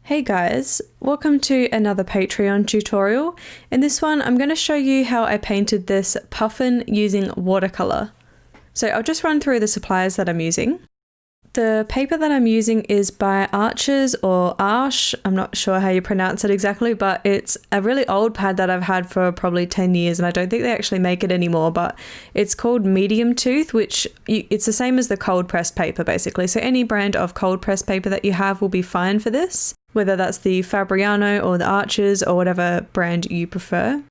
Hey guys, welcome to another Patreon tutorial. In this one, I'm going to show you how I painted this puffin using watercolour. So I'll just run through the supplies that I'm using. The paper that I'm using is by Arches or Arch, I'm not sure how you pronounce it exactly, but it's a really old pad that I've had for probably 10 years and I don't think they actually make it anymore, but it's called medium tooth, which it's the same as the cold pressed paper basically. So any brand of cold pressed paper that you have will be fine for this, whether that's the Fabriano or the Arches or whatever brand you prefer.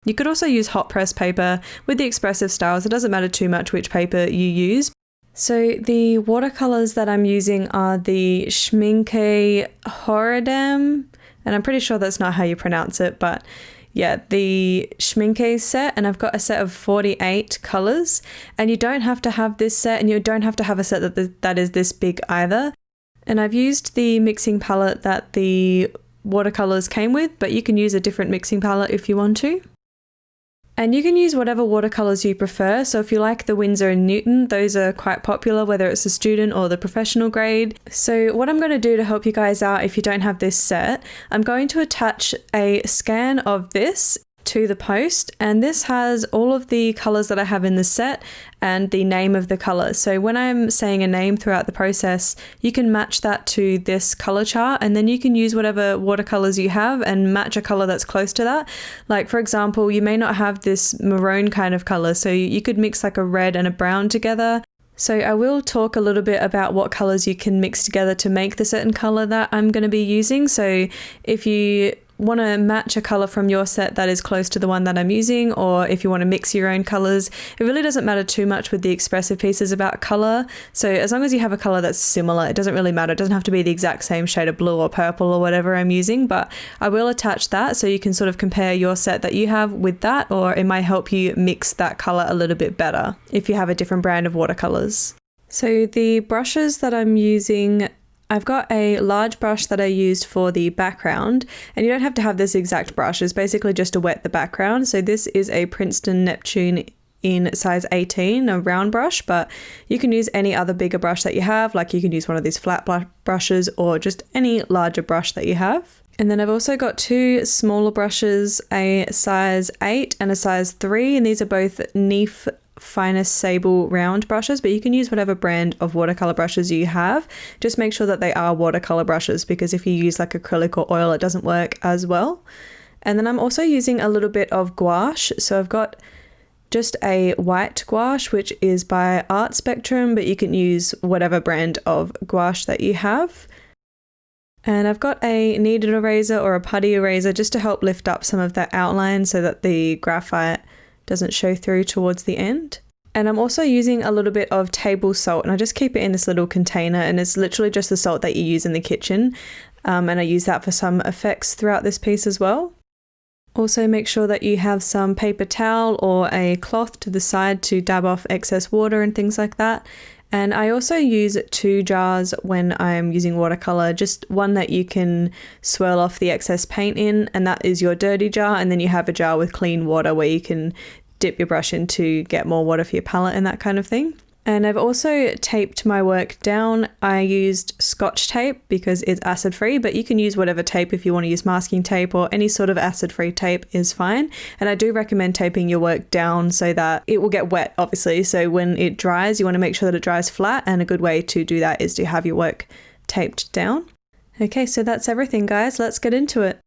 You could also use hot press paper with the expressive styles. It doesn't matter too much which paper you use. So the watercolours that I'm using are the Schminke Horadam, and I'm pretty sure that's not how you pronounce it, but yeah, the Schminke set, and I've got a set of 48 colours, and you don't have to have this set, and you don't have to have a set that is this big either. And I've used the mixing palette that the watercolours came with, but you can use a different mixing palette if you want to. And you can use whatever watercolours you prefer. So if you like the Winsor & Newton, those are quite popular, whether it's the student or the professional grade. So what I'm going to do to help you guys out if you don't have this set, I'm going to attach a scan of this to the post, and this has all of the colours that I have in the set and the name of the colour. So when I'm saying a name throughout the process, you can match that to this colour chart, and then you can use whatever watercolours you have and match a colour that's close to that. Like for example, you may not have this maroon kind of colour, so you could mix like a red and a brown together. So I will talk a little bit about what colours you can mix together to make the certain colour that I'm going to be using. So if you want to match a colour from your set that is close to the one that I'm using, or if you want to mix your own colours, it really doesn't matter too much with the expressive pieces about colour. So as long as you have a colour that's similar, it doesn't really matter. It doesn't have to be the exact same shade of blue or purple or whatever I'm using, but I will attach that so you can sort of compare your set that you have with that, or it might help you mix that colour a little bit better if you have a different brand of watercolours. So the brushes that I'm using, I've got a large brush that I used for the background, and you don't have to have this exact brush. It's basically just to wet the background. So this is a Princeton Neptune in size 18, a round brush, but you can use any other bigger brush that you have. Like you can use one of these flat brushes or just any larger brush that you have. And then I've also got two smaller brushes, a size 8 and a size 3, and these are both Neef Finest Sable round brushes, but you can use whatever brand of watercolor brushes you have. Just make sure that they are watercolor brushes, because if you use like acrylic or oil, it doesn't work as well. And then I'm also using a little bit of gouache. So I've got just a white gouache, which is by Art Spectrum, but you can use whatever brand of gouache that you have. And I've got a kneaded eraser or a putty eraser just to help lift up some of that outline so that the graphite doesn't show through towards the end. And I'm also using a little bit of table salt, and I just keep it in this little container, and it's literally just the salt that you use in the kitchen. And I use that for some effects throughout this piece as well. Also make sure that you have some paper towel or a cloth to the side to dab off excess water and things like that. And I also use 2 jars when I'm using watercolor, just one that you can swirl off the excess paint in, and that is your dirty jar, and then you have a jar with clean water where you can dip your brush in to get more water for your palette and that kind of thing. And I've also taped my work down. I used Scotch tape because it's acid free, but you can use whatever tape if you want to use masking tape, or any sort of acid free tape is fine. And I do recommend taping your work down so that it will get wet, obviously. So when it dries, you want to make sure that it dries flat, and a good way to do that is to have your work taped down. Okay, so that's everything, guys. Let's get into it.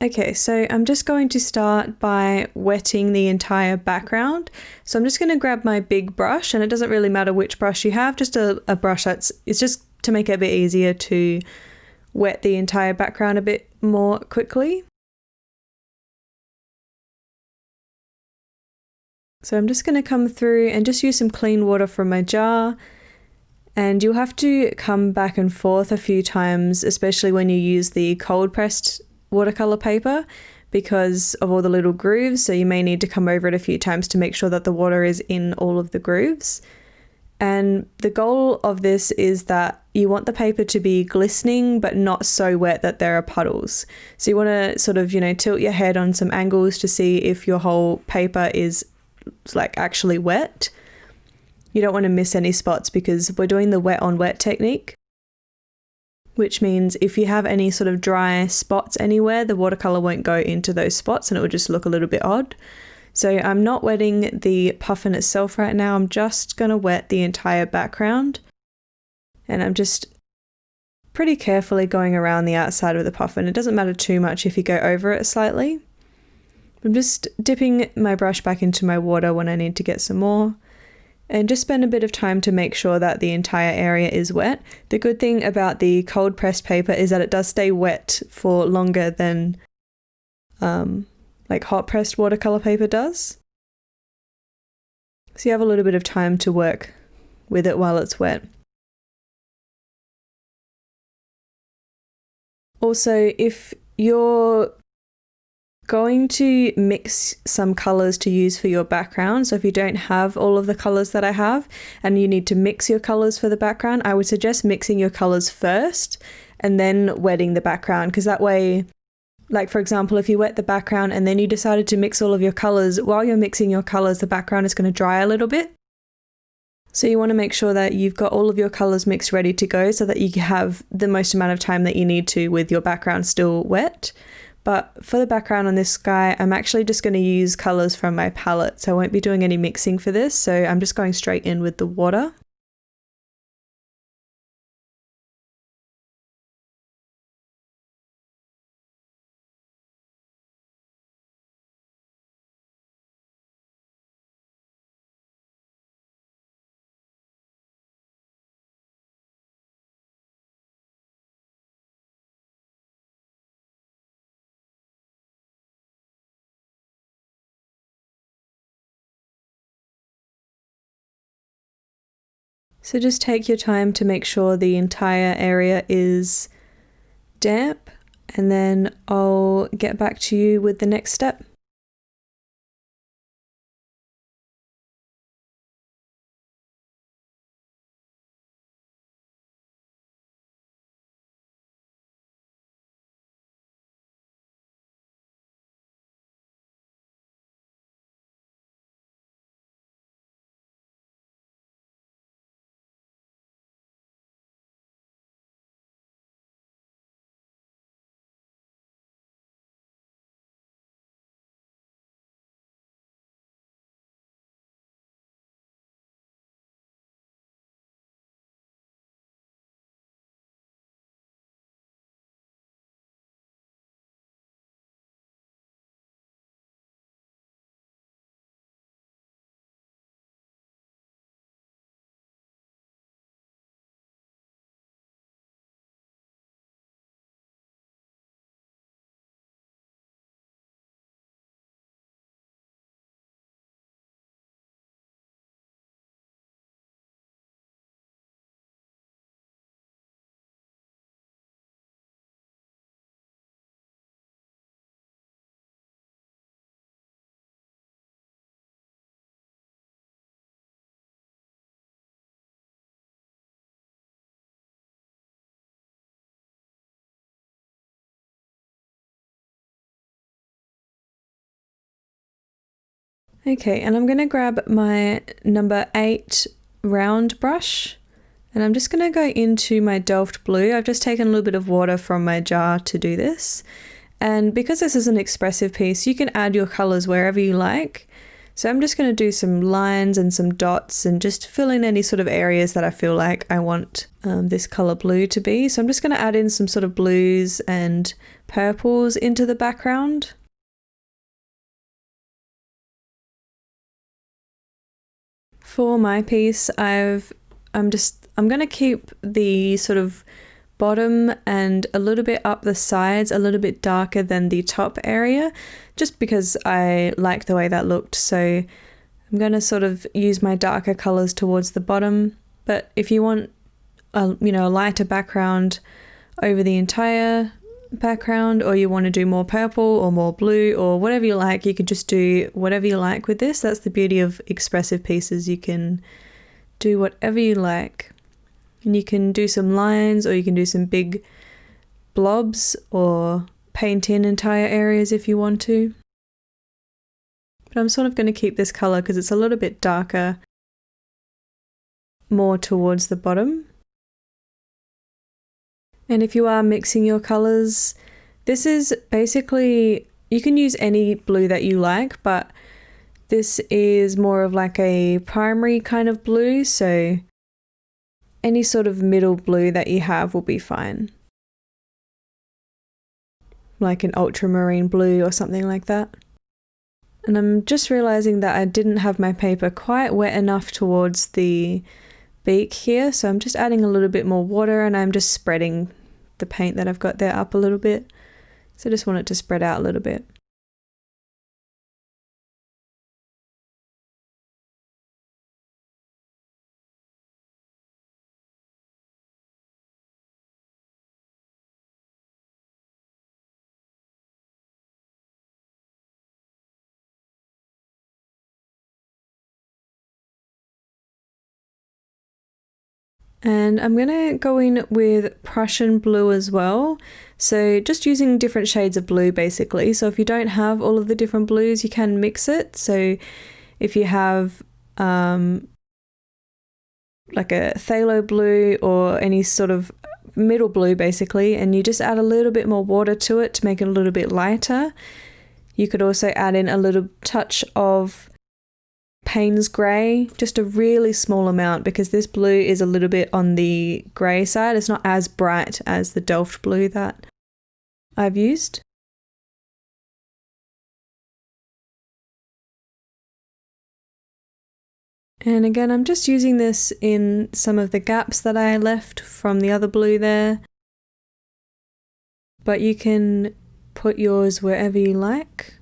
Okay, so I'm just going to start by wetting the entire background. So I'm just going to grab my big brush, and it doesn't really matter which brush you have, just a brush it's just to make it a bit easier to wet the entire background a bit more quickly. So I'm just going to come through and just use some clean water from my jar. And you'll have to come back and forth a few times, especially when you use the cold pressed watercolor paper, because of all the little grooves. So you may need to come over it a few times to make sure that the water is in all of the grooves. And the goal of this is that you want the paper to be glistening but not so wet that there are puddles. So you want to sort of, tilt your head on some angles to see if your whole paper is like actually wet. You don't want to miss any spots because we're doing the wet on wet technique. which means if you have any sort of dry spots anywhere, the watercolour won't go into those spots and it will just look a little bit odd. So I'm not wetting the puffin itself right now, I'm just going to wet the entire background. And I'm just pretty carefully going around the outside of the puffin. It doesn't matter too much if you go over it slightly. I'm just dipping my brush back into my water when I need to get some more. And just spend a bit of time to make sure that the entire area is wet. The good thing about the cold pressed paper is that it does stay wet for longer than like hot pressed watercolor paper does. So you have a little bit of time to work with it while it's wet. Also, if you're going to mix some colors to use for your background, so if you don't have all of the colors that I have and you need to mix your colors for the background, I would suggest mixing your colors first and then wetting the background, because that way, like for example, if you wet the background and then you decided to mix all of your colors, while you're mixing your colors, the background is going to dry a little bit. So you want to make sure that you've got all of your colors mixed ready to go so that you have the most amount of time that you need to with your background still wet. But for the background on this sky, I'm actually just going to use colors from my palette, so I won't be doing any mixing for this, so I'm just going straight in with the water. So just take your time to make sure the entire area is damp, and then I'll get back to you with the next step. Okay, and I'm going to grab my number 8 round brush, and I'm just going to go into my Delft blue. I've just taken a little bit of water from my jar to do this, and because this is an expressive piece, you can add your colors wherever you like. So I'm just going to do some lines and some dots and just fill in any sort of areas that I feel like I want this color blue to be. So I'm just going to add in some sort of blues and purples into the background. For my piece, I'm going to keep the sort of bottom and a little bit up the sides a little bit darker than the top area, just because I like the way that looked. So I'm going to sort of use my darker colors towards the bottom, but if you want a lighter background over the entire background, or you want to do more purple or more blue or whatever you like, you can just do whatever you like with this. That's the beauty of expressive pieces. You can do whatever you like, and you can do some lines, or you can do some big blobs, or paint in entire areas if you want to. But I'm sort of going to keep this color because it's a little bit darker, more towards the bottom. And if you are mixing your colours, this is basically, you can use any blue that you like, but this is more of like a primary kind of blue, so any sort of middle blue that you have will be fine. Like an ultramarine blue or something like that. And I'm just realising that I didn't have my paper quite wet enough towards the beak here, so I'm just adding a little bit more water and I'm just spreading the paint that I've got there up a little bit. So I just want it to spread out a little bit. And I'm going to go in with Prussian blue as well. So just using different shades of blue basically. So if you don't have all of the different blues, you can mix it. So if you have like a phthalo blue or any sort of middle blue basically, and you just add a little bit more water to it to make it a little bit lighter. You could also add in a little touch of Payne's grey, just a really small amount, because this blue is a little bit on the grey side. It's not as bright as the Delft blue that I've used. And again, I'm just using this in some of the gaps that I left from the other blue there. But you can put yours wherever you like.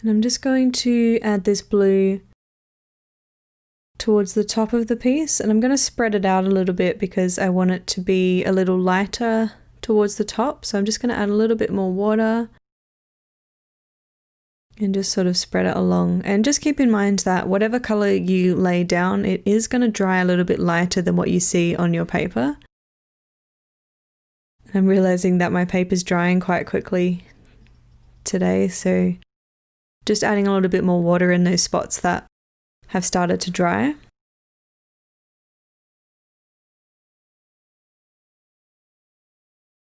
And I'm just going to add this blue towards the top of the piece, and I'm going to spread it out a little bit because I want it to be a little lighter towards the top. So I'm just going to add a little bit more water and just sort of spread it along. And just keep in mind that whatever color you lay down, it is going to dry a little bit lighter than what you see on your paper. I'm realizing that my paper's drying quite quickly today, so just adding a little bit more water in those spots that have started to dry.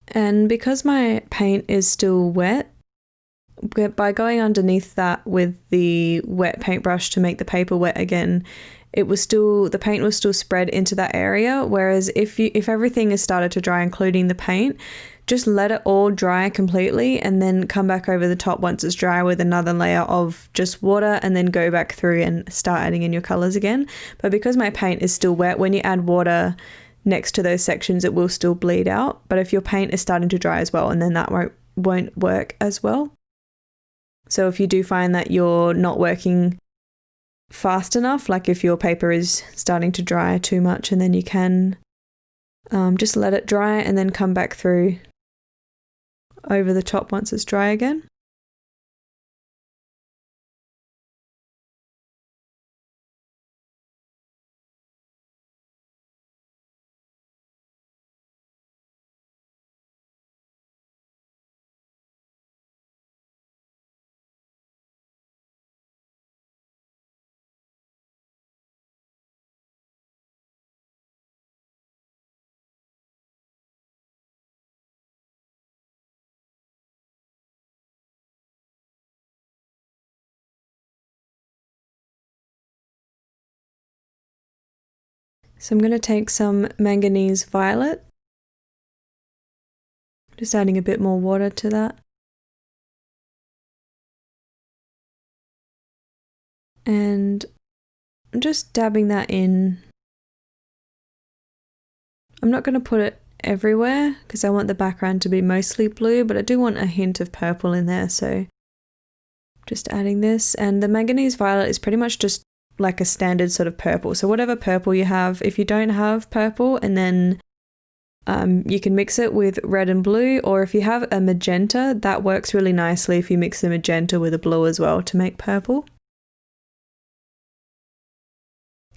And because my paint is still wet, by going underneath that with the wet paintbrush to make the paper wet again, the paint was still spread into that area. Whereas if everything has started to dry, including the paint, just let it all dry completely and then come back over the top once it's dry with another layer of just water, and then go back through and start adding in your colors again. But because my paint is still wet, when you add water next to those sections, it will still bleed out. But if your paint is starting to dry as well, and then that won't work as well. So if you do find that you're not working fast enough, like if your paper is starting to dry too much, and then you can just let it dry and then come back through over the top once it's dry again. So I'm going to take some manganese violet, just adding a bit more water to that. And I'm just dabbing that in. I'm not going to put it everywhere because I want the background to be mostly blue, but I do want a hint of purple in there, so just adding this. And the manganese violet is pretty much just like a standard sort of purple, so whatever purple you have. If you don't have purple, and then you can mix it with red and blue, or if you have a magenta, that works really nicely if you mix the magenta with a blue as well to make purple.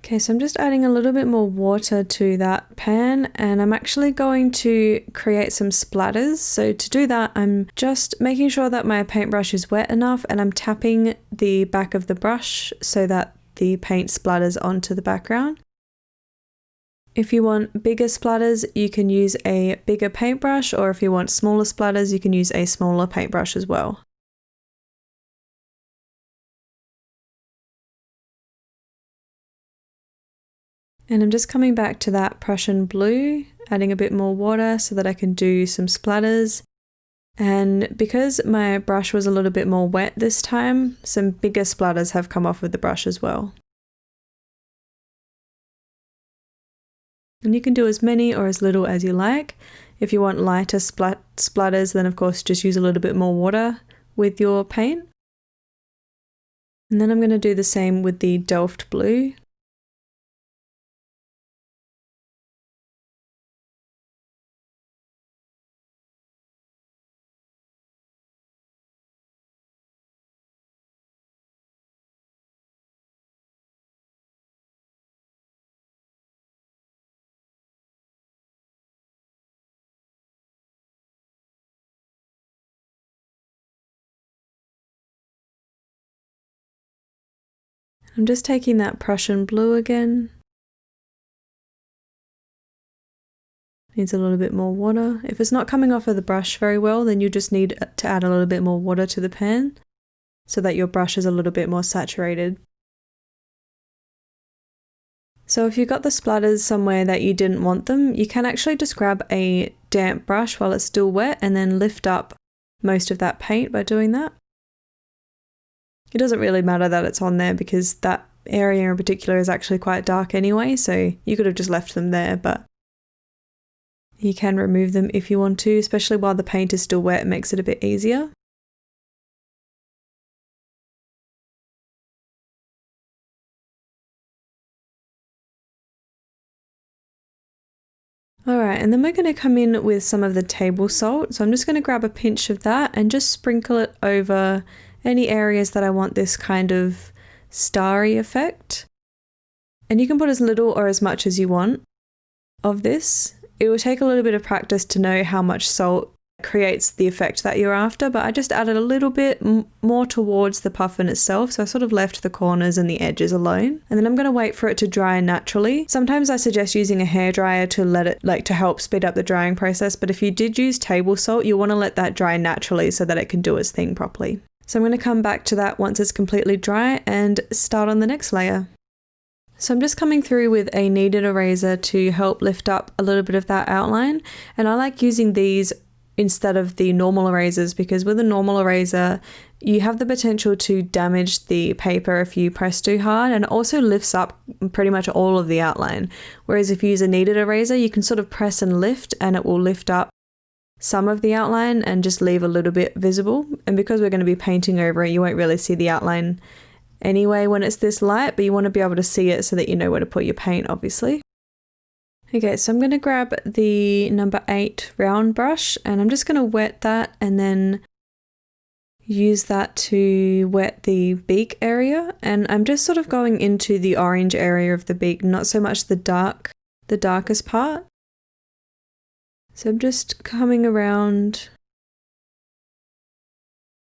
Okay, so I'm just adding a little bit more water to that pan, and I'm actually going to create some splatters. So to do that, I'm just making sure that my paintbrush is wet enough, and I'm tapping the back of the brush so that the paint splatters onto the background. If you want bigger splatters, you can use a bigger paintbrush, or if you want smaller splatters, you can use a smaller paintbrush as well. And I'm just coming back to that Prussian blue, adding a bit more water so that I can do some splatters. And because my brush was a little bit more wet this time, some bigger splatters have come off of the brush as well. And you can do as many or as little as you like. If you want lighter splatters, then of course just use a little bit more water with your paint. And then I'm going to do the same with the Delft blue. I'm just taking that Prussian blue again. Needs a little bit more water. If it's not coming off of the brush very well, then you just need to add a little bit more water to the pan so that your brush is a little bit more saturated. So if you've got the splatters somewhere that you didn't want them, you can actually just grab a damp brush while it's still wet and then lift up most of that paint by doing that. It doesn't really matter that it's on there because that area in particular is actually quite dark anyway, so you could have just left them there, but you can remove them if you want to, especially while the paint is still wet. It makes it a bit easier. Alright, and then we're going to come in with some of the table salt. So I'm just going to grab a pinch of that and just sprinkle it over any areas that I want this kind of starry effect. And you can put as little or as much as you want of this. It will take a little bit of practice to know how much salt creates the effect that you're after, but I just added a little bit more towards the puffin itself, so I sort of left the corners and the edges alone. And then I'm going to wait for it to dry naturally. Sometimes I suggest using a hairdryer to let it, to help speed up the drying process, but if you did use table salt, you want to let that dry naturally so that it can do its thing properly. So I'm going to come back to that once it's completely dry and start on the next layer. So I'm just coming through with a kneaded eraser to help lift up a little bit of that outline, and I like using these instead of the normal erasers because with a normal eraser you have the potential to damage the paper if you press too hard, and it also lifts up pretty much all of the outline, whereas if you use a kneaded eraser you can sort of press and lift and it will lift up some of the outline and just leave a little bit visible. And because we're going to be painting over it, you won't really see the outline anyway when it's this light, but you want to be able to see it so that you know where to put your paint, obviously. Okay, so I'm going to grab the number 8 round brush and I'm just going to wet that and then use that to wet the beak area. And I'm just sort of going into the orange area of the beak, not so much the darkest part. So I'm just coming around,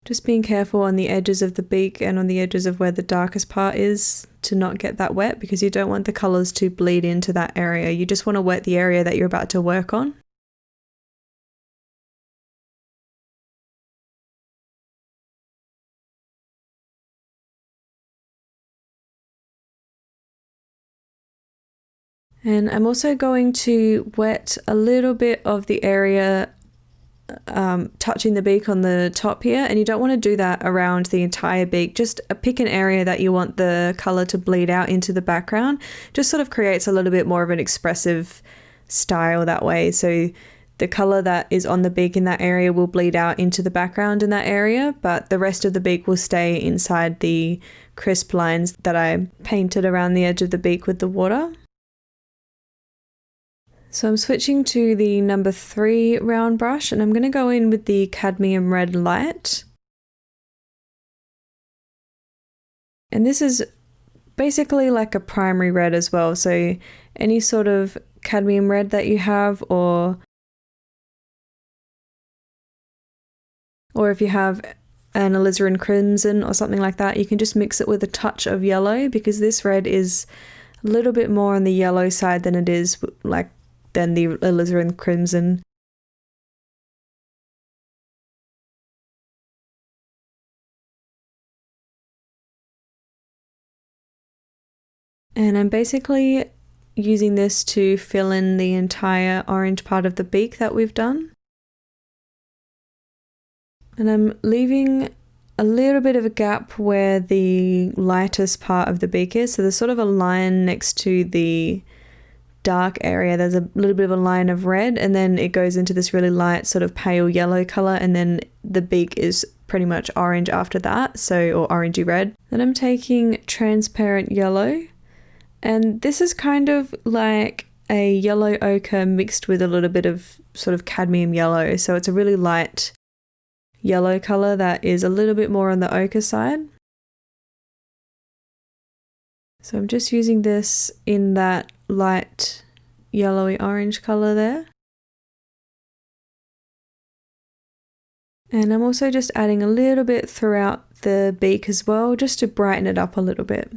just being careful on the edges of the beak and on the edges of where the darkest part is to not get that wet, because you don't want the colours to bleed into that area. You just want to wet the area that you're about to work on. And I'm also going to wet a little bit of the area touching the beak on the top here, and you don't want to do that around the entire beak. Just pick an area that you want the colour to bleed out into the background. Just sort of creates a little bit more of an expressive style that way. So the colour that is on the beak in that area will bleed out into the background in that area, but the rest of the beak will stay inside the crisp lines that I painted around the edge of the beak with the water. So I'm switching to the number 3 round brush and I'm going to go in with the cadmium red light. And this is basically like a primary red as well. So any sort of cadmium red that you have, or if you have an alizarin crimson or something like that, you can just mix it with a touch of yellow, because this red is a little bit more on the yellow side than it is than the alizarin crimson. And I'm basically using this to fill in the entire orange part of the beak that we've done. And I'm leaving a little bit of a gap where the lightest part of the beak is. So there's sort of a line next to the dark area. There's a little bit of a line of red, and then it goes into this really light sort of pale yellow color, and then the beak is pretty much orange after that, or orangey red. Then I'm taking transparent yellow, and this is kind of like a yellow ochre mixed with a little bit of sort of cadmium yellow. So it's a really light yellow color that is a little bit more on the ochre side. So I'm just using this in that light yellowy orange color there. And I'm also just adding a little bit throughout the beak as well, just to brighten it up a little bit.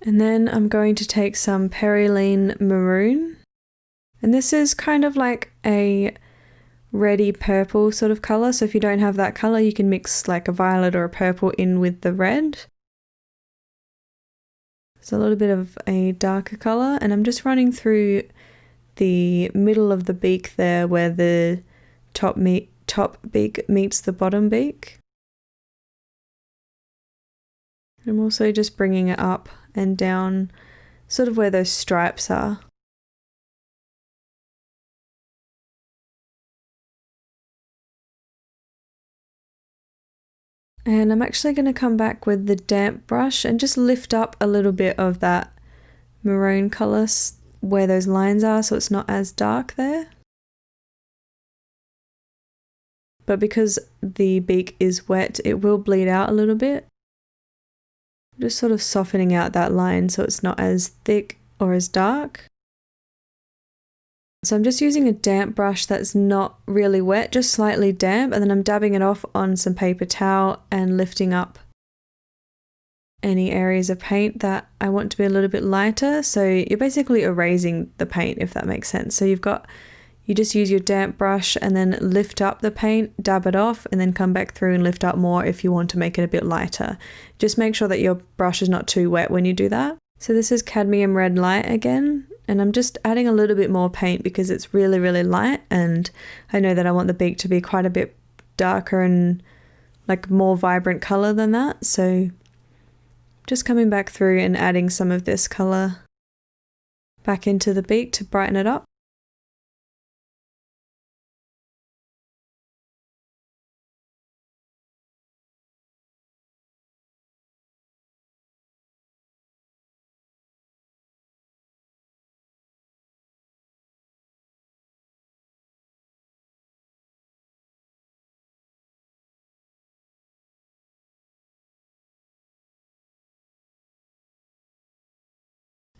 And then I'm going to take some Perylene Maroon. And this is kind of like a reddy purple sort of color. So if you don't have that color, you can mix like a violet or a purple in with the red. It's a little bit of a darker color, and I'm just running through the middle of the beak there where the top beak meets the bottom beak. I'm also just bringing it up and down, sort of where those stripes are. And I'm actually going to come back with the damp brush and just lift up a little bit of that maroon colour where those lines are, so it's not as dark there. But because the beak is wet, it will bleed out a little bit. Just sort of softening out that line so it's not as thick or as dark. So I'm just using a damp brush that's not really wet, just slightly damp, and then I'm dabbing it off on some paper towel and lifting up any areas of paint that I want to be a little bit lighter. So you're basically erasing the paint, if that makes sense. So you just use your damp brush and then lift up the paint, dab it off, and then come back through and lift up more if you want to make it a bit lighter. Just make sure that your brush is not too wet when you do that. So this is cadmium red light again, and I'm just adding a little bit more paint because it's really, really light, and I know that I want the beak to be quite a bit darker and like more vibrant color than that. So just coming back through and adding some of this color back into the beak to brighten it up.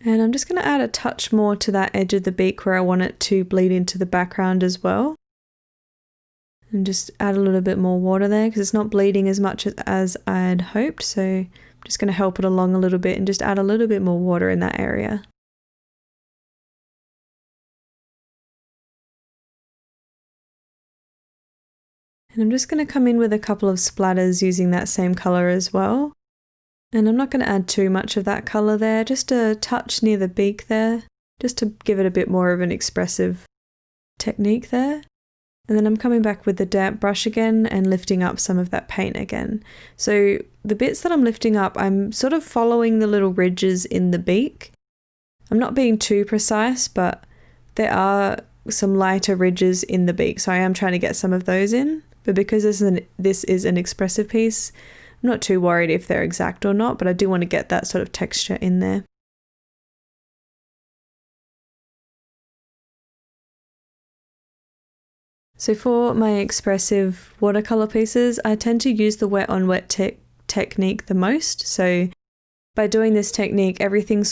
And I'm just going to add a touch more to that edge of the beak where I want it to bleed into the background as well. And just add a little bit more water there because it's not bleeding as much as I'd hoped. So I'm just going to help it along a little bit and just add a little bit more water in that area. And I'm just going to come in with a couple of splatters using that same color as well. And I'm not going to add too much of that colour there, just a touch near the beak there, just to give it a bit more of an expressive technique there. And then I'm coming back with the damp brush again and lifting up some of that paint again. So the bits that I'm lifting up, I'm sort of following the little ridges in the beak. I'm not being too precise, but there are some lighter ridges in the beak, so I am trying to get some of those in. But because this is an expressive piece, I'm not too worried if they're exact or not, but I do want to get that sort of texture in there. So for my expressive watercolor pieces, I tend to use the wet on wet technique the most. So by doing this technique, everything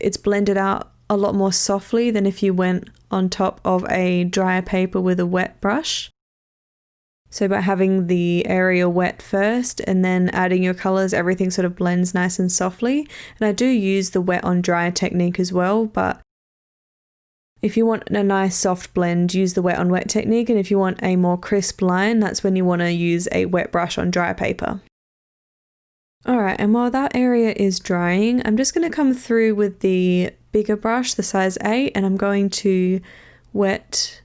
it's blended out a lot more softly than if you went on top of a drier paper with a wet brush. So by having the area wet first and then adding your colors, everything sort of blends nice and softly. And I do use the wet on dry technique as well, but if you want a nice soft blend, use the wet on wet technique. And if you want a more crisp line, that's when you want to use a wet brush on dry paper. Alright, and while that area is drying, I'm just going to come through with the bigger brush, the size 8, and I'm going to wet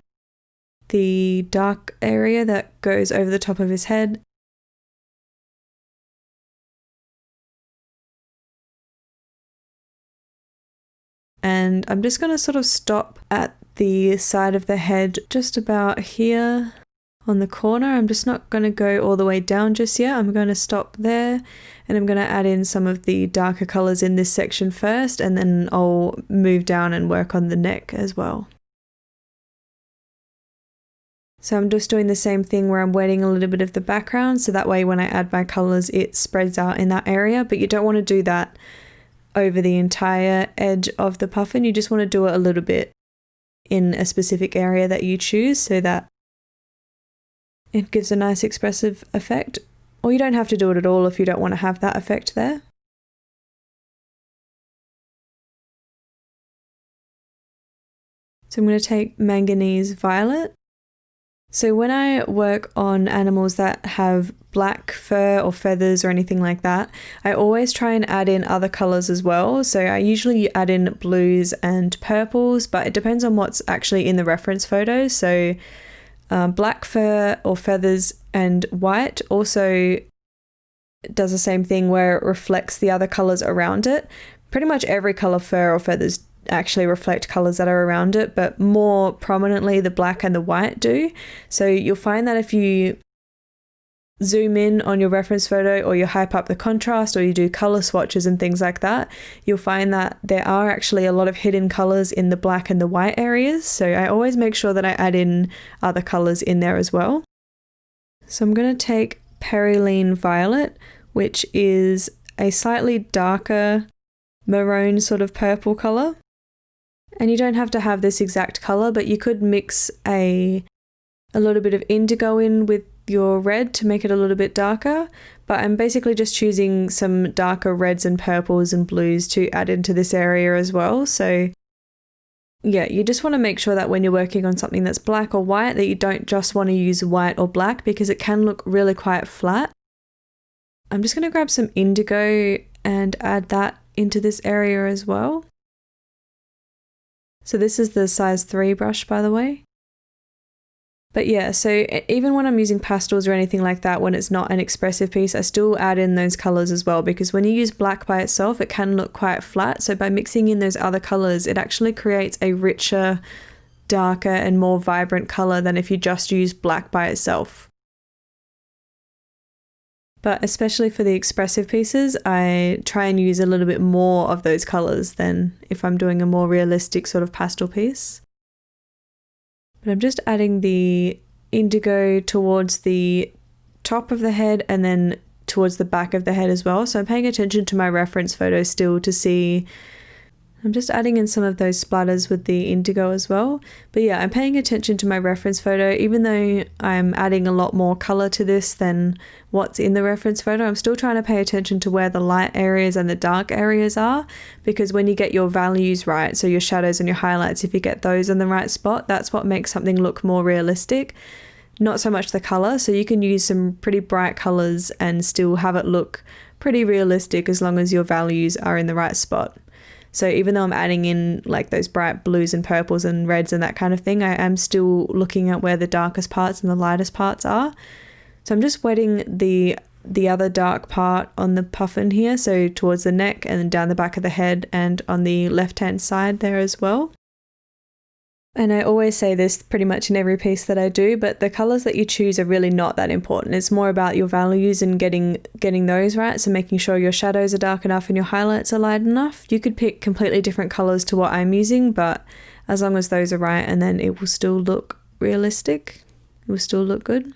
the dark area that goes over the top of his head. And I'm just going to sort of stop at the side of the head just about here on the corner. I'm just not going to go all the way down just yet. I'm going to stop there and I'm going to add in some of the darker colors in this section first, and then I'll move down and work on the neck as well. So I'm just doing the same thing where I'm wetting a little bit of the background, so that way when I add my colors it spreads out in that area, but you don't want to do that over the entire edge of the puffin. You just want to do it a little bit in a specific area that you choose so that it gives a nice expressive effect. Or you don't have to do it at all if you don't want to have that effect there. So I'm going to take manganese violet. So when I work on animals that have black fur or feathers or anything like that, I always try and add in other colors as well. So I usually add in blues and purples, but it depends on what's actually in the reference photo. So black fur or feathers and white also does the same thing where it reflects the other colors around it. Pretty much every color, fur or feathers, actually reflect colors that are around it, but more prominently the black and the white do. So you'll find that if you zoom in on your reference photo, or you hype up the contrast, or you do color swatches and things like that, you'll find that there are actually a lot of hidden colors in the black and the white areas. So I always make sure that I add in other colors in there as well. So I'm going to take Perylene Violet, which is a slightly darker maroon sort of purple color. And you don't have to have this exact color, but you could mix a little bit of indigo in with your red to make it a little bit darker. But I'm basically just choosing some darker reds and purples and blues to add into this area as well. So yeah, you just want to make sure that when you're working on something that's black or white, that you don't just want to use white or black, because it can look really quite flat. I'm just going to grab some indigo and add that into this area as well. So this is the size 3 brush, by the way. But yeah, so even when I'm using pastels or anything like that, when it's not an expressive piece, I still add in those colors as well, because when you use black by itself, it can look quite flat. So by mixing in those other colors, it actually creates a richer, darker and more vibrant color than if you just use black by itself. But especially for the expressive pieces, I try and use a little bit more of those colors than if I'm doing a more realistic sort of pastel piece. But I'm just adding the indigo towards the top of the head and then towards the back of the head as well. So I'm paying attention to my reference photo still to see. I'm just adding in some of those splatters with the indigo as well. But yeah, I'm paying attention to my reference photo. Even though I'm adding a lot more color to this than what's in the reference photo, I'm still trying to pay attention to where the light areas and the dark areas are, because when you get your values right, so your shadows and your highlights, if you get those in the right spot, that's what makes something look more realistic. Not so much the color. So you can use some pretty bright colors and still have it look pretty realistic as long as your values are in the right spot. So even though I'm adding in like those bright blues and purples and reds and that kind of thing, I am still looking at where the darkest parts and the lightest parts are. So I'm just wetting the other dark part on the puffin here, so towards the neck and then down the back of the head and on the left-hand side there as well. And I always say this pretty much in every piece that I do, but the colors that you choose are really not that important. It's more about your values and getting those right. So making sure your shadows are dark enough and your highlights are light enough. You could pick completely different colors to what I'm using, but as long as those are right, and then it will still look realistic. it will still look good.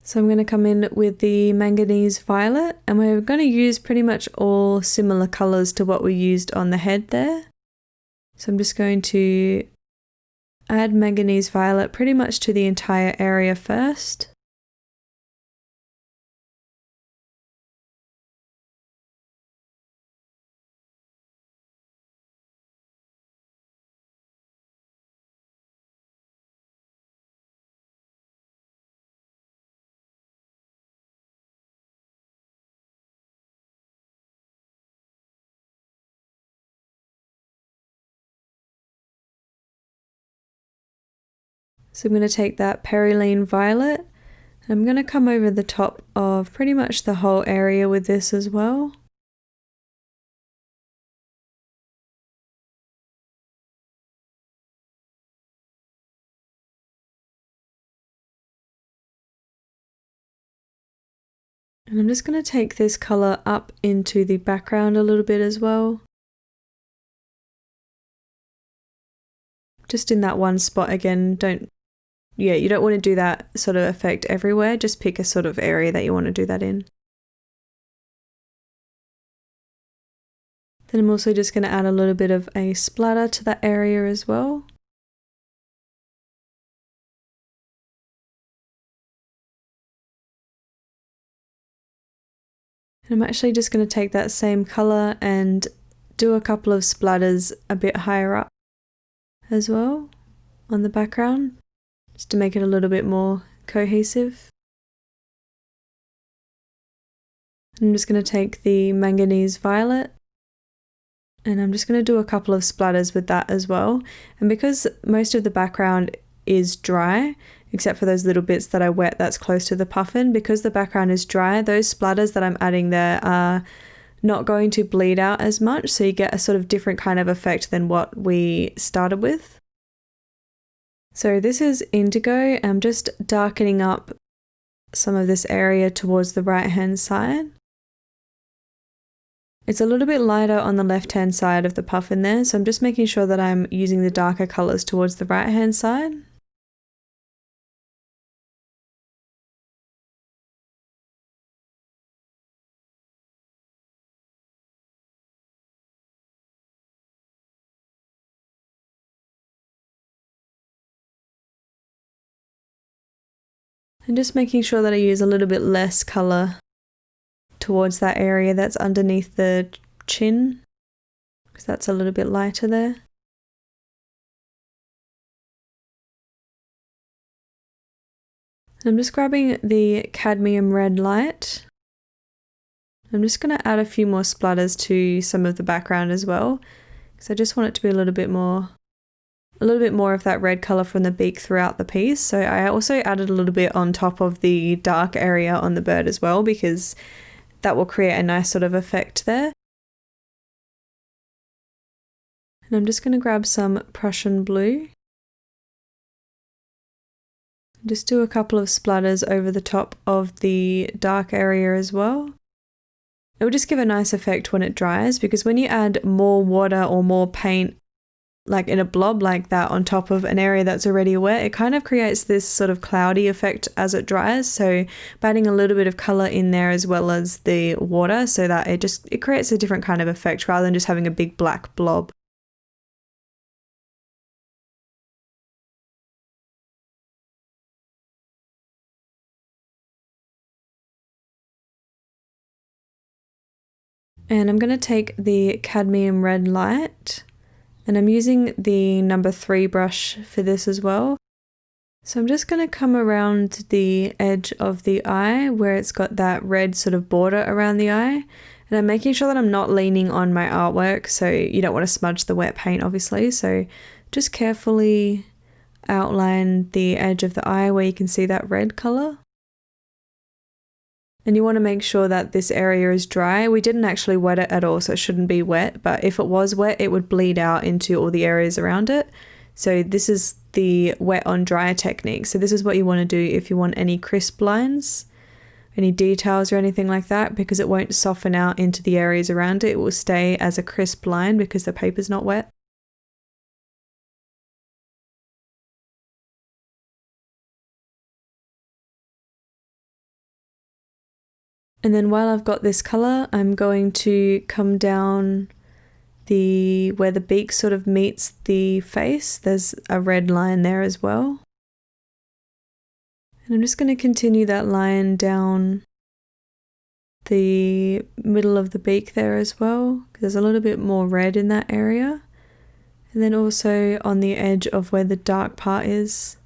So I'm going to come in with the manganese violet, and we're going to use pretty much all similar colours to what we used on the head there. So I'm just going to add manganese violet pretty much to the entire area first. So I'm going to take that perylene violet, and I'm going to come over the top of pretty much the whole area with this as well. And I'm just going to take this colour up into the background a little bit as well. Just in that one spot again, you don't want to do that sort of effect everywhere, just pick a sort of area that you want to do that in. Then I'm also just going to add a little bit of a splatter to that area as well. And I'm actually just going to take that same colour and do a couple of splatters a bit higher up as well on the background, just to make it a little bit more cohesive. I'm just going to take the manganese violet, and I'm just going to do a couple of splatters with that as well. And because most of the background is dry, except for those little bits that I wet that's close to the puffin, because the background is dry, those splatters that I'm adding there are not going to bleed out as much, so you get a sort of different kind of effect than what we started with. So this is indigo. I'm just darkening up some of this area towards the right hand side. It's a little bit lighter on the left hand side of the puffin there, so I'm just making sure that I'm using the darker colours towards the right hand side. And just making sure that I use a little bit less colour towards that area that's underneath the chin, because that's a little bit lighter there. And I'm just grabbing the cadmium red light. I'm just going to add a few more splatters to some of the background as well, because I just want it to be a little bit more of that red colour from the beak throughout the piece. So I also added a little bit on top of the dark area on the bird as well, because that will create a nice sort of effect there. And I'm just going to grab some Prussian blue. Just do a couple of splatters over the top of the dark area as well. It will just give a nice effect when it dries, because when you add more water or more paint like in a blob like that on top of an area that's already wet, it kind of creates this sort of cloudy effect as it dries. So by adding a little bit of colour in there as well as the water, so that it creates a different kind of effect rather than just having a big black blob. And I'm going to take the cadmium red light, and I'm using the number 3 brush for this as well. So I'm just going to come around the edge of the eye where it's got that red sort of border around the eye. And I'm making sure that I'm not leaning on my artwork, so you don't want to smudge the wet paint obviously. So just carefully outline the edge of the eye where you can see that red colour. And you want to make sure that this area is dry. We didn't actually wet it at all, so it shouldn't be wet, but if it was wet, it would bleed out into all the areas around it. So this is the wet on dry technique. So this is what you want to do if you want any crisp lines, any details or anything like that, because it won't soften out into the areas around it. It will stay as a crisp line because the paper's not wet. And then while I've got this colour, I'm going to come down where the beak sort of meets the face. There's a red line there as well. And I'm just going to continue that line down the middle of the beak there as well, because there's a little bit more red in that area. And then also on the edge of where the dark part is.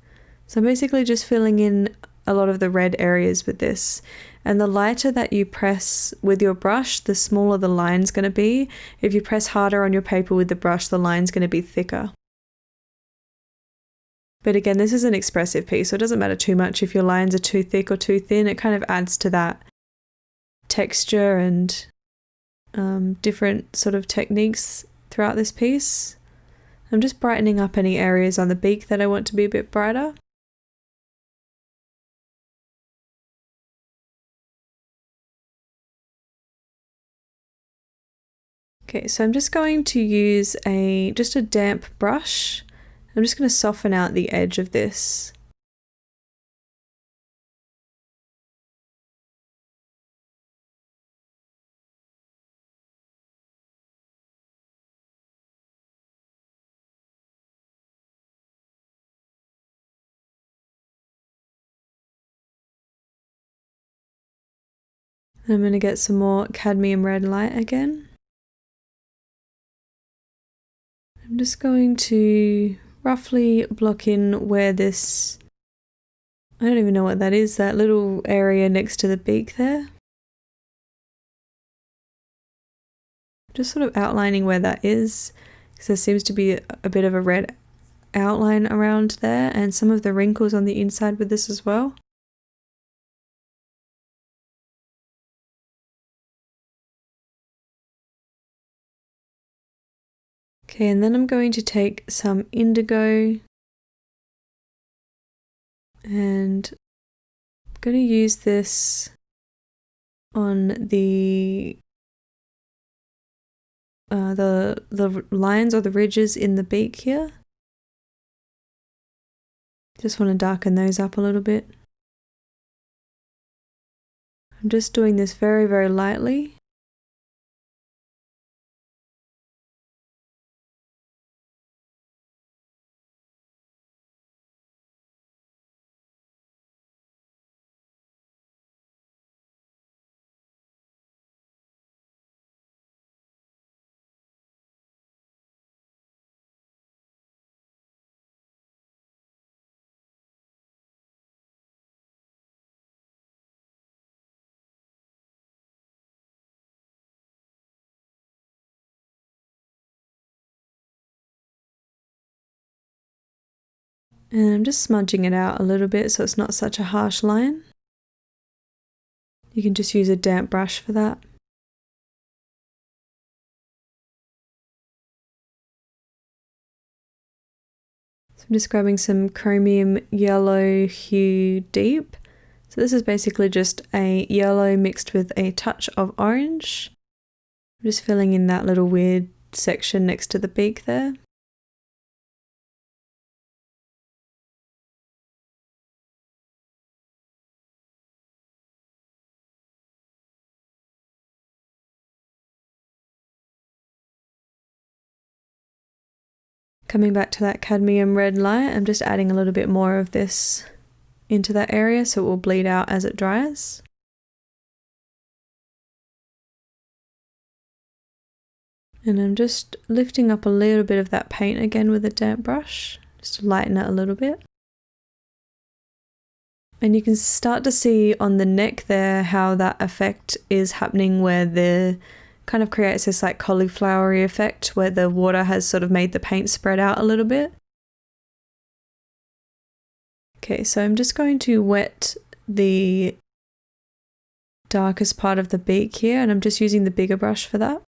So I'm basically just filling in a lot of the red areas with this. And the lighter that you press with your brush, the smaller the line's going to be. If you press harder on your paper with the brush, the line's going to be thicker. But again, this is an expressive piece, so it doesn't matter too much if your lines are too thick or too thin. It kind of adds to that texture and different sort of techniques throughout this piece. I'm just brightening up any areas on the beak that I want to be a bit brighter. Okay, so I'm just going to use just a damp brush. I'm just going to soften out the edge of this. And I'm going to get some more cadmium red light again. I'm just going to roughly block in where this, I don't even know what that is, that little area next to the beak there. Just sort of outlining where that is, because there seems to be a bit of a red outline around there, and some of the wrinkles on the inside with this as well. Okay, and then I'm going to take some indigo and I'm going to use this on the lines or the ridges in the beak here. Just want to darken those up a little bit. I'm just doing this very, very lightly. And I'm just smudging it out a little bit so it's not such a harsh line. You can just use a damp brush for that. So I'm just grabbing some chromium yellow hue deep. So this is basically just a yellow mixed with a touch of orange. I'm just filling in that little weird section next to the beak there. Coming back to that cadmium red light, I'm just adding a little bit more of this into that area so it will bleed out as it dries. And I'm just lifting up a little bit of that paint again with a damp brush, just to lighten it a little bit. And you can start to see on the neck there how that effect is happening, where the kind of creates this like cauliflowery effect where the water has sort of made the paint spread out a little bit. Okay, so I'm just going to wet the darkest part of the beak here, and I'm just using the bigger brush for that.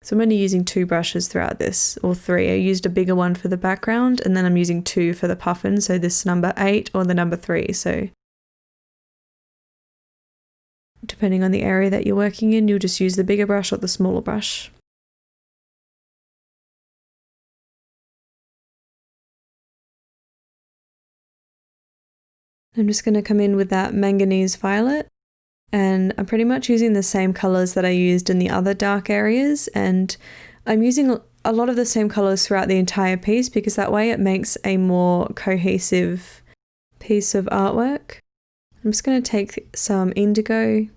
So I'm only using 2 brushes throughout this, or 3. I used a bigger one for the background, and then I'm using 2 for the puffin, so this number 8 or the number 3. So depending on the area that you're working in, you'll just use the bigger brush or the smaller brush. I'm just going to come in with that manganese violet, and I'm pretty much using the same colours that I used in the other dark areas, and I'm using a lot of the same colours throughout the entire piece because that way it makes a more cohesive piece of artwork. I'm just going to take some indigo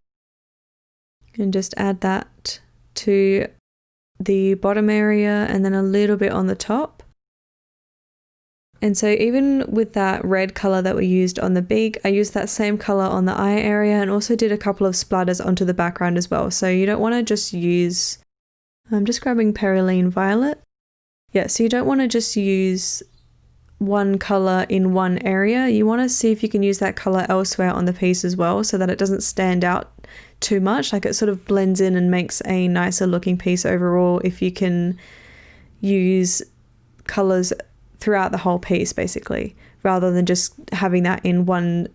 and just add that to the bottom area and then a little bit on the top. And so even with that red colour that we used on the beak, I used that same colour on the eye area and also did a couple of splatters onto the background as well. So you don't want to just use, I'm just grabbing Perylene Violet. Yeah, so you don't want to just use one colour in one area. You want to see if you can use that colour elsewhere on the piece as well so that it doesn't stand out too much. Like it sort of blends in and makes a nicer looking piece overall if you can use colours throughout the whole piece basically, rather than just having that in one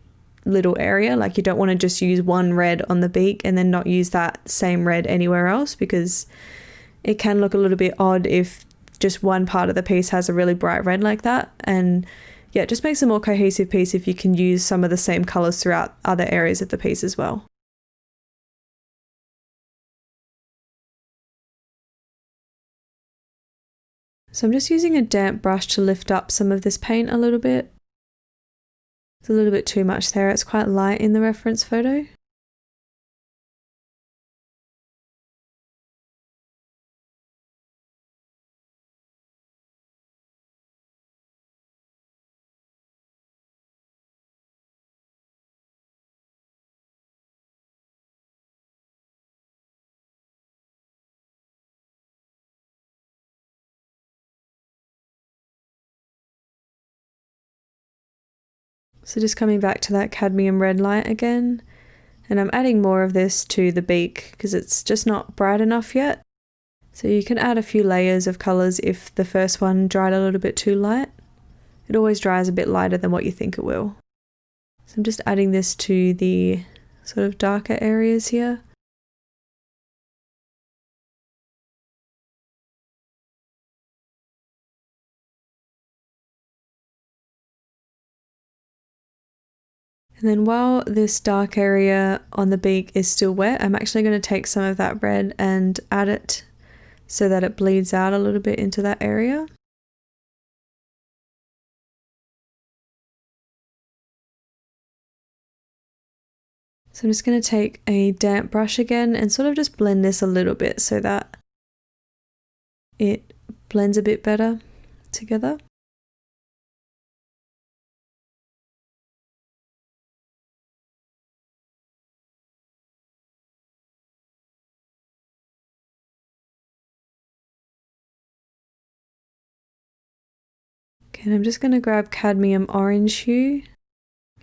little area. Like you don't want to just use one red on the beak and then not use that same red anywhere else, because it can look a little bit odd if just one part of the piece has a really bright red like that. And yeah, it just makes a more cohesive piece if you can use some of the same colours throughout other areas of the piece as well. So I'm just using a damp brush to lift up some of this paint a little bit. It's a little bit too much there, it's quite light in the reference photo. So just coming back to that cadmium red light again, and I'm adding more of this to the beak because it's just not bright enough yet. So you can add a few layers of colours if the first one dried a little bit too light. It always dries a bit lighter than what you think it will. So I'm just adding this to the sort of darker areas here. And then while this dark area on the beak is still wet, I'm actually going to take some of that red and add it so that it bleeds out a little bit into that area. So I'm just going to take a damp brush again and sort of just blend this a little bit so that it blends a bit better together. Okay, and I'm just going to grab cadmium orange hue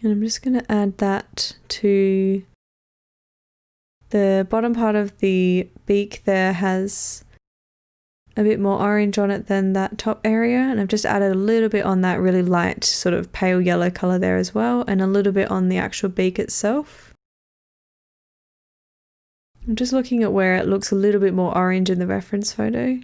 and I'm just going to add that to the bottom part of the beak. There has a bit more orange on it than that top area, and I've just added a little bit on that really light sort of pale yellow colour there as well, and a little bit on the actual beak itself. I'm just looking at where it looks a little bit more orange in the reference photo.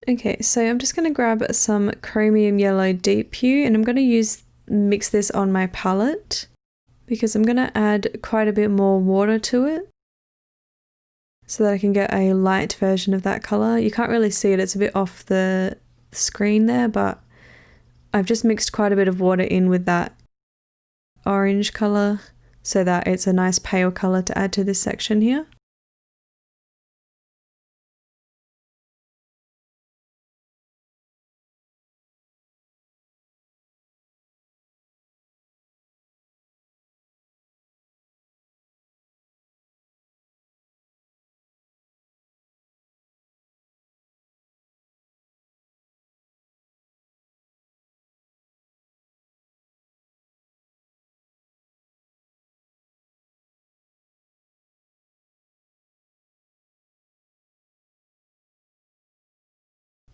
Okay, so I'm just going to grab some chromium yellow deep hue and I'm going to mix this on my palette because I'm going to add quite a bit more water to it so that I can get a light version of that colour. You can't really see it, it's a bit off the screen there, but I've just mixed quite a bit of water in with that orange colour so that it's a nice pale colour to add to this section here.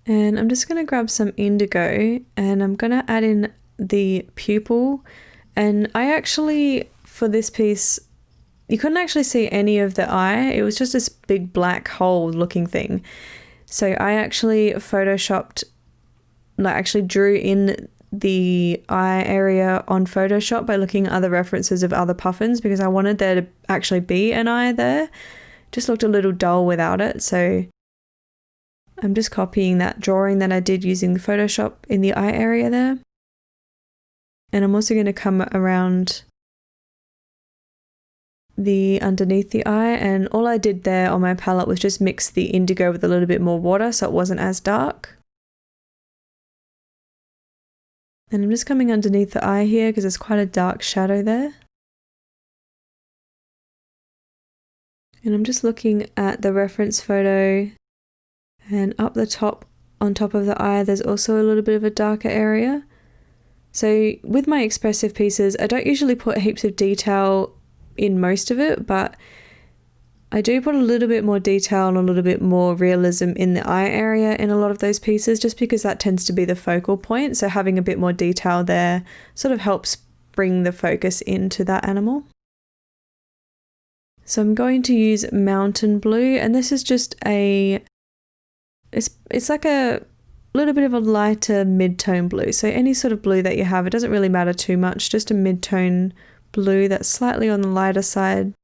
And I'm just going to grab some indigo and I'm going to add in the pupil. And I actually, for this piece, you couldn't actually see any of the eye. It was just this big black hole looking thing. So I actually photoshopped, like actually drew in the eye area on Photoshop by looking at other references of other puffins because I wanted there to actually be an eye there. Just looked a little dull without it. So I'm just copying that drawing that I did using the Photoshop in the eye area there. And I'm also going to come around the underneath the eye, and all I did there on my palette was just mix the indigo with a little bit more water so it wasn't as dark. And I'm just coming underneath the eye here because there's quite a dark shadow there. And I'm just looking at the reference photo, and up the top, on top of the eye, there's also a little bit of a darker area. So with my expressive pieces, I don't usually put heaps of detail in most of it, but I do put a little bit more detail and a little bit more realism in the eye area in a lot of those pieces, just because that tends to be the focal point. So having a bit more detail there sort of helps bring the focus into that animal. So I'm going to use Mountain Blue, and this is just it's like a little bit of a lighter mid-tone blue. So any sort of blue that you have, it doesn't really matter too much, just a mid-tone blue that's slightly on the lighter side,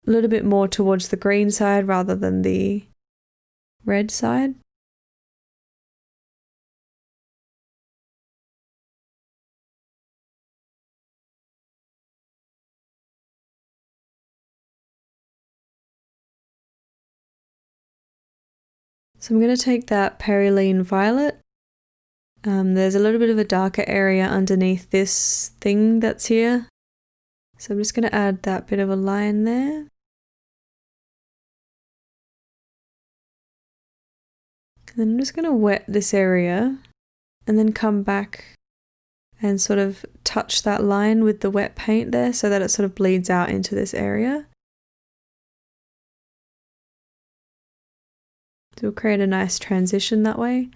a little bit more towards the green side rather than the red side. So I'm going to take that Perylene Violet. There's a little bit of a darker area underneath this thing that's here. So I'm just going to add that bit of a line there. And then I'm just going to wet this area and then come back and sort of touch that line with the wet paint there so that it sort of bleeds out into this area. So we'll create a nice transition that way.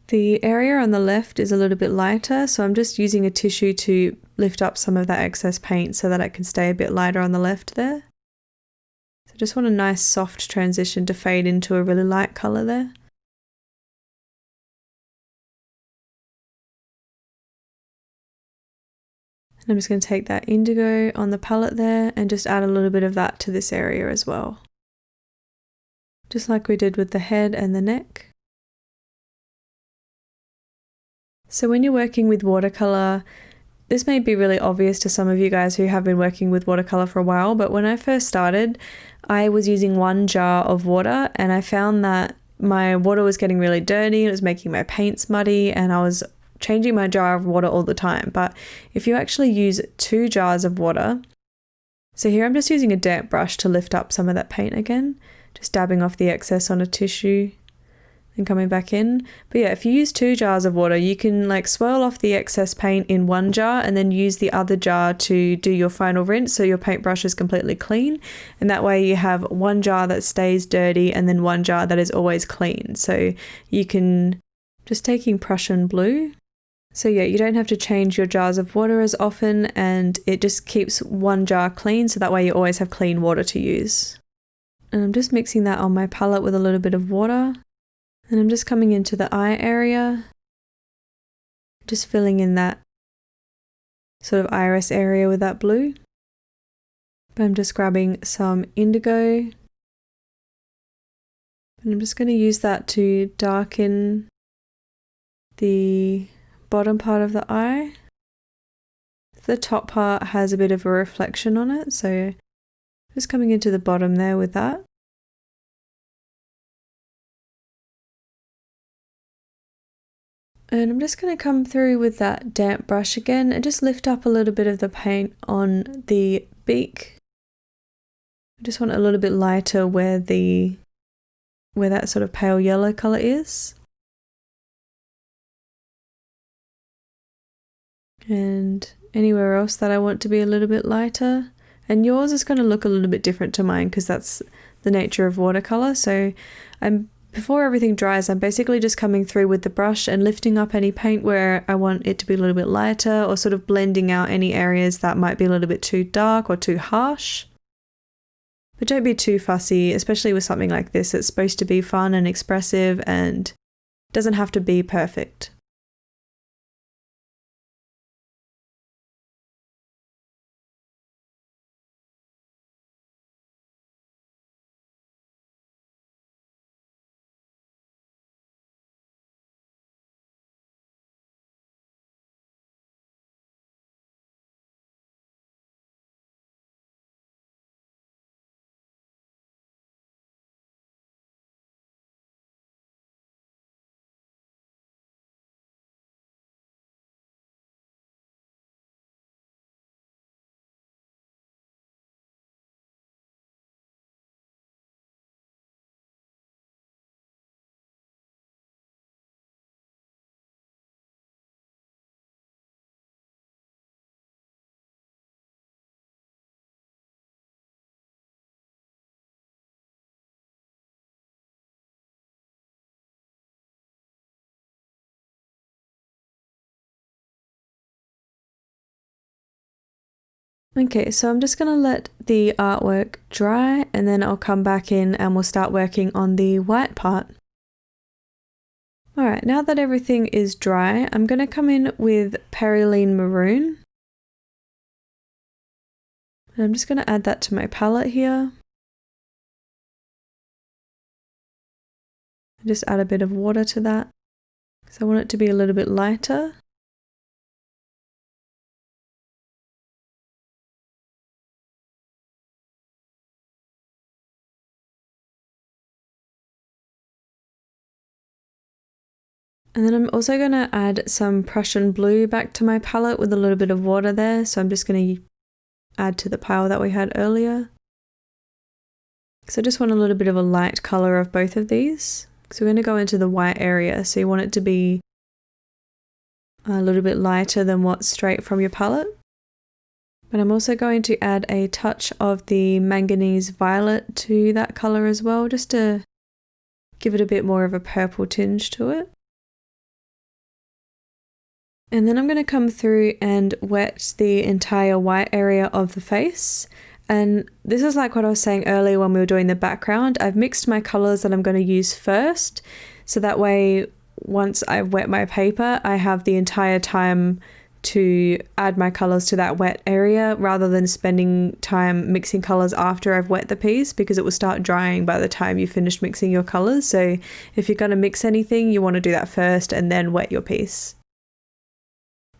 The area on the left is a little bit lighter, so I'm just using a tissue to lift up some of that excess paint so that it can stay a bit lighter on the left there. So just want a nice soft transition to fade into a really light colour there. And I'm just going to take that indigo on the palette there and just add a little bit of that to this area as well. Just like we did with the head and the neck. So when you're working with watercolour, this may be really obvious to some of you guys who have been working with watercolour for a while, but when I first started, I was using 1 jar of water and I found that my water was getting really dirty, it was making my paints muddy, and I was changing my jar of water all the time. But if you actually use 2 jars of water, so here I'm just using a damp brush to lift up some of that paint again, just dabbing off the excess on a tissue and coming back in. But yeah, if you use 2 jars of water, you can like swirl off the excess paint in 1 jar and then use the other jar to do your final rinse so your paintbrush is completely clean. And that way you have 1 jar that stays dirty and then 1 jar that is always clean. So you can, just taking Prussian blue. So yeah, you don't have to change your jars of water as often, and it just keeps 1 jar clean, so that way you always have clean water to use. And I'm just mixing that on my palette with a little bit of water. And I'm just coming into the eye area, just filling in that sort of iris area with that blue. But I'm just grabbing some indigo And I'm just going to use that to darken the bottom part of the eye. The top part has a bit of a reflection on it, so just coming into the bottom there with that. And I'm just going to come through with that damp brush again and just lift up a little bit of the paint on the beak. I just want it a little bit lighter where that sort of pale yellow colour is. And anywhere else that I want to be a little bit lighter. And yours is going to look a little bit different to mine because that's the nature of watercolour. So before everything dries, I'm basically just coming through with the brush and lifting up any paint where I want it to be a little bit lighter, or sort of blending out any areas that might be a little bit too dark or too harsh. But don't be too fussy, especially with something like this. It's supposed to be fun and expressive and doesn't have to be perfect. Okay, so I'm just going to let the artwork dry and then I'll come back in and we'll start working on the white part. Alright, now that everything is dry, I'm going to come in with Perylene Maroon. And I'm just going to add that to my palette here. Just add a bit of water to that, because I want it to be a little bit lighter. And then I'm also going to add some Prussian blue back to my palette with a little bit of water there. So I'm just going to add to the pile that we had earlier. So I just want a little bit of a light colour of both of these. So we're going to go into the white area. So you want it to be a little bit lighter than what's straight from your palette. But I'm also going to add a touch of the manganese violet to that colour as well, just to give it a bit more of a purple tinge to it. And then I'm going to come through and wet the entire white area of the face. And this is like what I was saying earlier when we were doing the background. I've mixed my colours that I'm going to use first. So that way, once I've wet my paper, I have the entire time to add my colours to that wet area rather than spending time mixing colours after I've wet the piece, because it will start drying by the time you finish mixing your colours. So if you're going to mix anything, you want to do that first and then wet your piece.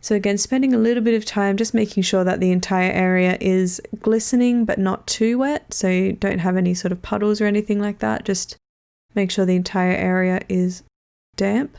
So again, spending a little bit of time just making sure that the entire area is glistening but not too wet, so you don't have any sort of puddles or anything like that. Just make sure the entire area is damp.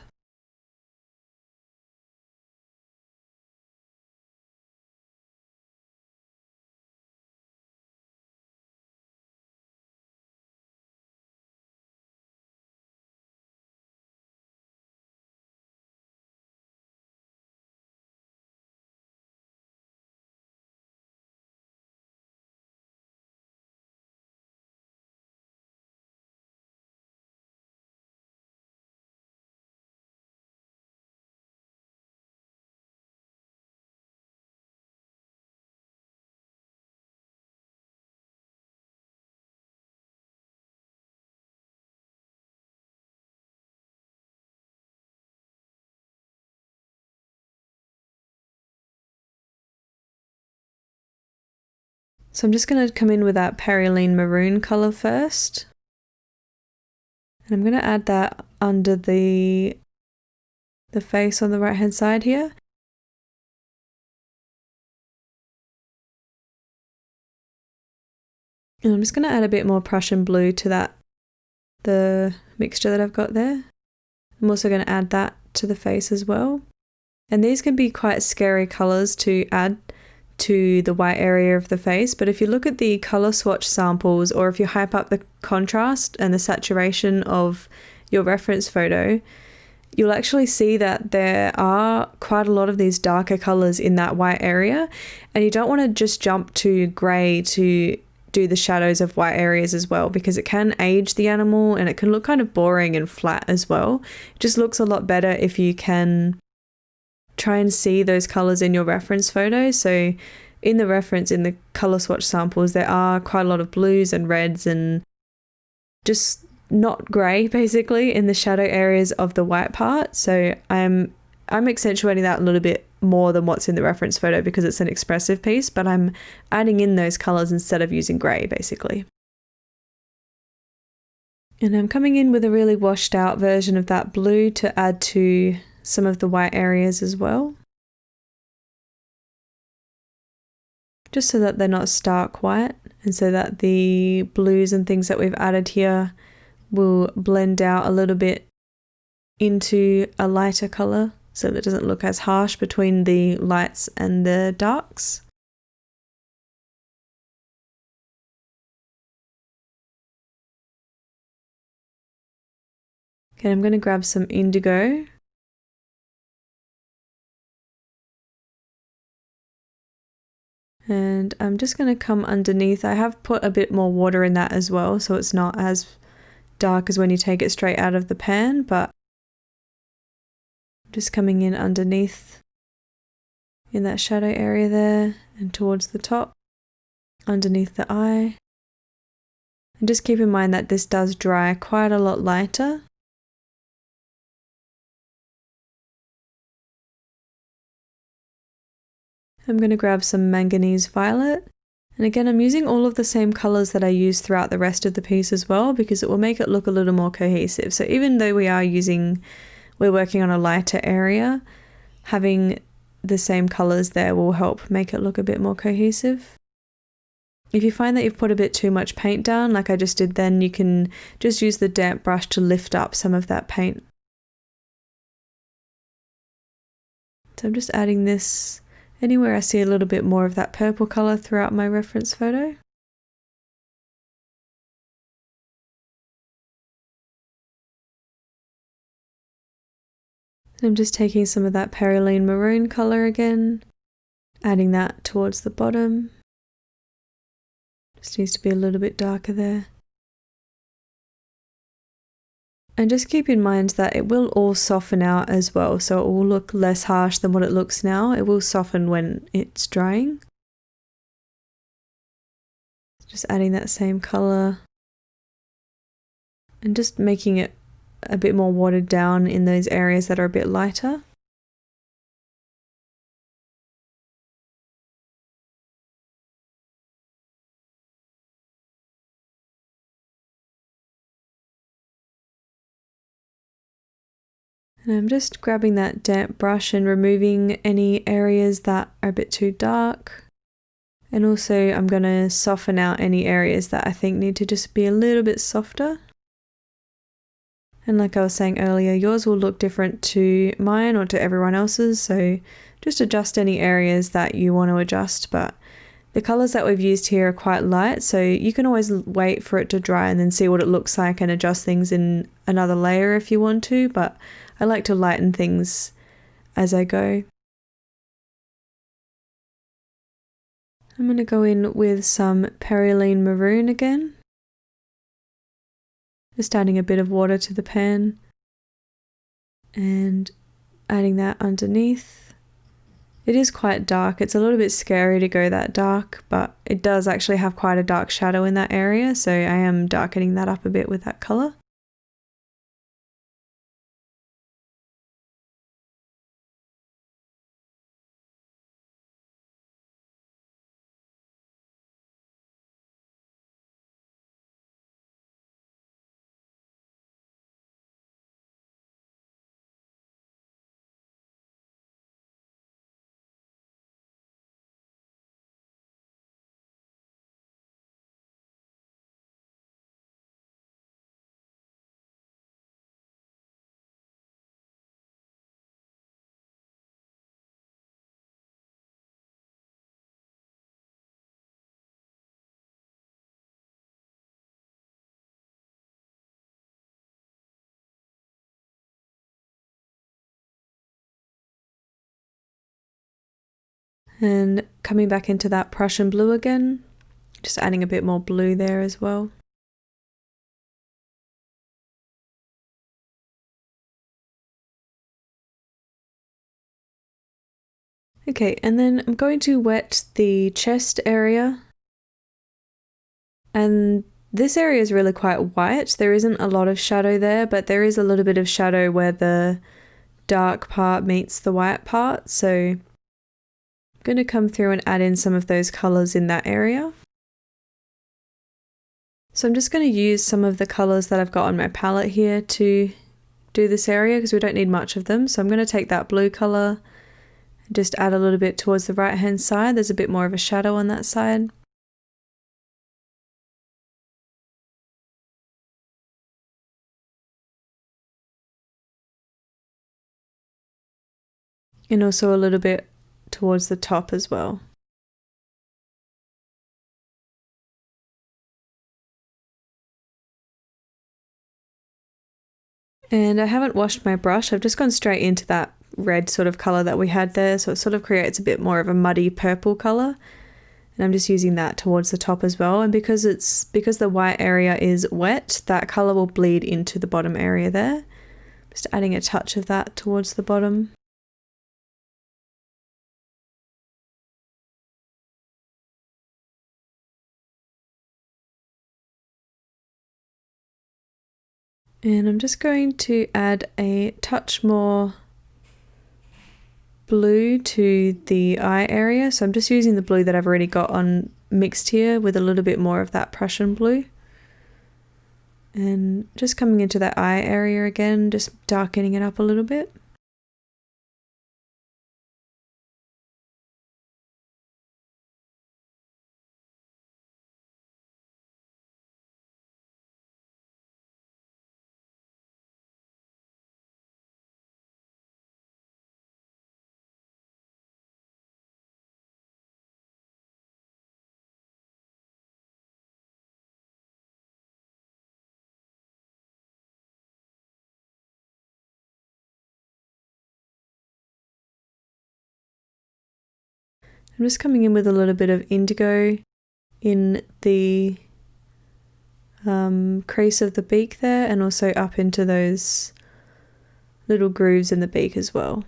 So I'm just going to come in with that Perylene Maroon colour first. And I'm going to add that under the face on the right hand side here. And I'm just going to add a bit more Prussian blue to the mixture that I've got there. I'm also going to add that to the face as well. And these can be quite scary colours to add to the white area of the face, but if you look at the colour swatch samples, or if you hype up the contrast and the saturation of your reference photo, you'll actually see that there are quite a lot of these darker colours in that white area, and you don't want to just jump to grey to do the shadows of white areas as well, because it can age the animal and it can look kind of boring and flat as well. It just looks a lot better if you can try and see those colours in your reference photo. So in the colour swatch samples, there are quite a lot of blues and reds and just not grey basically in the shadow areas of the white part. So I'm accentuating that a little bit more than what's in the reference photo because it's an expressive piece, but I'm adding in those colours instead of using grey basically. And I'm coming in with a really washed out version of that blue to add to some of the white areas as well, just so that they're not stark white, and so that the blues and things that we've added here will blend out a little bit into a lighter colour, so that it doesn't look as harsh between the lights and the darks. Okay, I'm going to grab some indigo. And I'm just going to come underneath. I have put a bit more water in that as well, so it's not as dark as when you take it straight out of the pan, but just coming in underneath in that shadow area there and towards the top, underneath the eye. And just keep in mind that this does dry quite a lot lighter. I'm going to grab some manganese violet. And again, I'm using all of the same colours that I used throughout the rest of the piece as well, because it will make it look a little more cohesive. So even though we're working on a lighter area, having the same colours there will help make it look a bit more cohesive. If you find that you've put a bit too much paint down, like I just did then, you can just use the damp brush to lift up some of that paint. So I'm just adding this anywhere I see a little bit more of that purple colour throughout my reference photo. I'm just taking some of that Perylene maroon colour again, adding that towards the bottom. Just needs to be a little bit darker there. And just keep in mind that it will all soften out as well, so it will look less harsh than what it looks now. It will soften when it's drying. Just adding that same colour and just making it a bit more watered down in those areas that are a bit lighter. And I'm just grabbing that damp brush and removing any areas that are a bit too dark. And also I'm going to soften out any areas that I think need to just be a little bit softer. And like I was saying earlier, yours will look different to mine or to everyone else's, so just adjust any areas that you want to adjust. But the colours that we've used here are quite light, so you can always wait for it to dry and then see what it looks like and adjust things in another layer if you want to, but I like to lighten things as I go. I'm going to go in with some Perylene maroon again. Just adding a bit of water to the pan and adding that underneath. It is quite dark. It's a little bit scary to go that dark, but it does actually have quite a dark shadow in that area, so I am darkening that up a bit with that colour. And coming back into that Prussian blue again, just adding a bit more blue there as well. Okay, and then I'm going to wet the chest area. And this area is really quite white. There isn't a lot of shadow there, but there is a little bit of shadow where the dark part meets the white part. So I'm going to come through and add in some of those colors in that area. So I'm just going to use some of the colors that I've got on my palette here to do this area because we don't need much of them. So I'm going to take that blue color and just add a little bit towards the right hand side. There's a bit more of a shadow on that side. And also a little bit towards the top as well. And I haven't washed my brush, I've just gone straight into that red sort of colour that we had there, so it sort of creates a bit more of a muddy purple colour. And I'm just using that towards the top as well, and because the white area is wet, that colour will bleed into the bottom area there. Just adding a touch of that towards the bottom. And I'm just going to add a touch more blue to the eye area. So I'm just using the blue that I've already got on mixed here with a little bit more of that Prussian blue. And just coming into that eye area again, just darkening it up a little bit. I'm just coming in with a little bit of indigo in the crease of the beak there, and also up into those little grooves in the beak as well.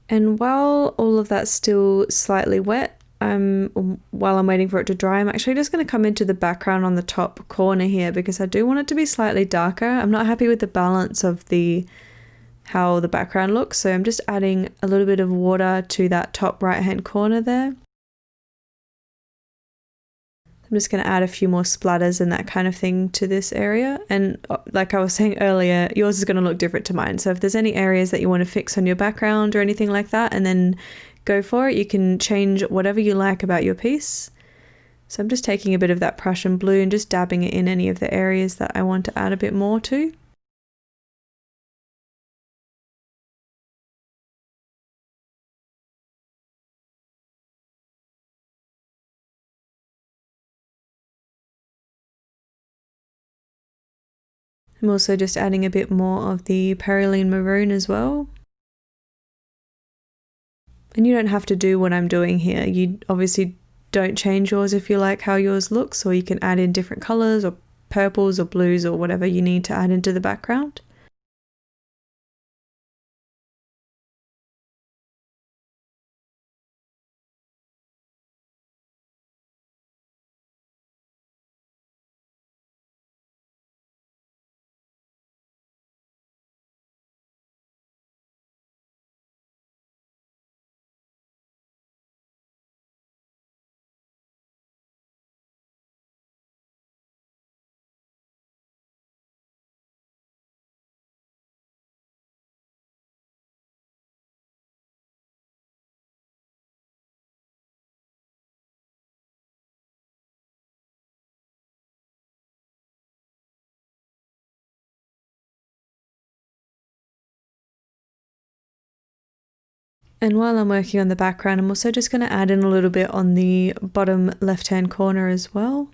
And while all of that's still slightly wet, while I'm waiting for it to dry, I'm actually just going to come into the background on the top corner here because I do want it to be slightly darker. I'm not happy with the balance of how the background looks, so I'm just adding a little bit of water to that top right hand corner there. I'm just going to add a few more splatters and that kind of thing to this area. And like I was saying earlier, yours is going to look different to mine. So if there's any areas that you want to fix on your background or anything like that, and then go for it, you can change whatever you like about your piece. So I'm just taking a bit of that Prussian blue and just dabbing it in any of the areas that I want to add a bit more to. I'm also just adding a bit more of the Perylene Maroon as well. And you don't have to do what I'm doing here. You obviously don't change yours if you like how yours looks, or you can add in different colours or purples or blues or whatever you need to add into the background. And while I'm working on the background, I'm also just going to add in a little bit on the bottom left-hand corner as well.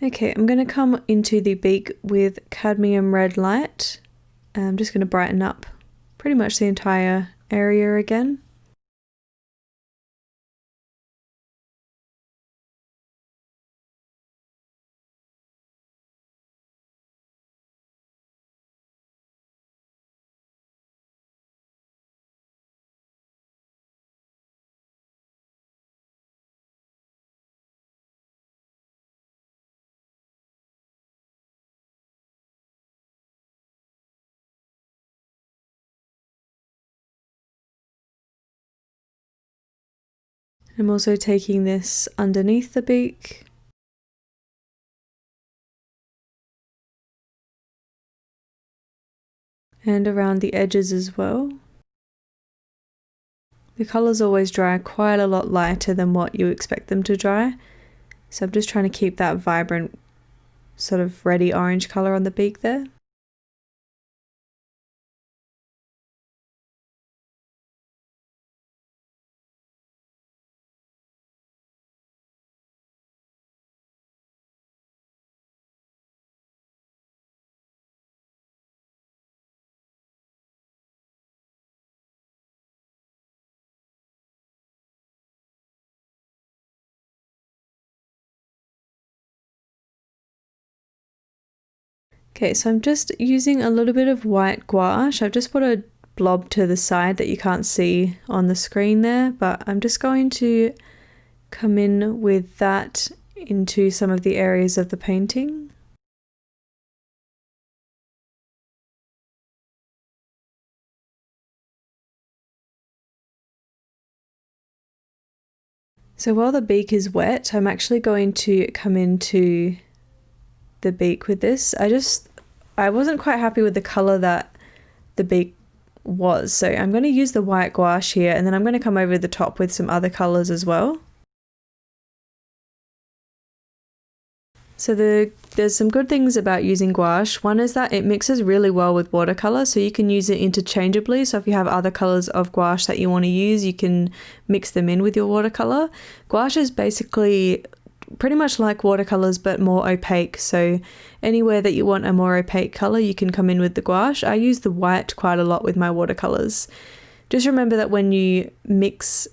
Okay, I'm going to come into the beak with cadmium red light. I'm just going to brighten up pretty much the entire area again. I'm also taking this underneath the beak. And around the edges as well. The colours always dry quite a lot lighter than what you expect them to dry. So I'm just trying to keep that vibrant sort of reddy orange colour on the beak there. Okay, so I'm just using a little bit of white gouache. I've just put a blob to the side that you can't see on the screen there, but I'm just going to come in with that into some of the areas of the painting. So while the beak is wet, I'm actually going to come into the beak with this. I wasn't quite happy with the color that the beak was, so I'm going to use the white gouache here, and then I'm going to come over the top with some other colors as well. So there's some good things about using gouache. One is that it mixes really well with watercolor, so you can use it interchangeably. So if you have other colors of gouache that you want to use, you can mix them in with your watercolor. Gouache is basically pretty much like watercolors but more opaque, so anywhere that you want a more opaque color you can come in with the gouache. I use the white quite a lot with my watercolors. Just remember that when you mix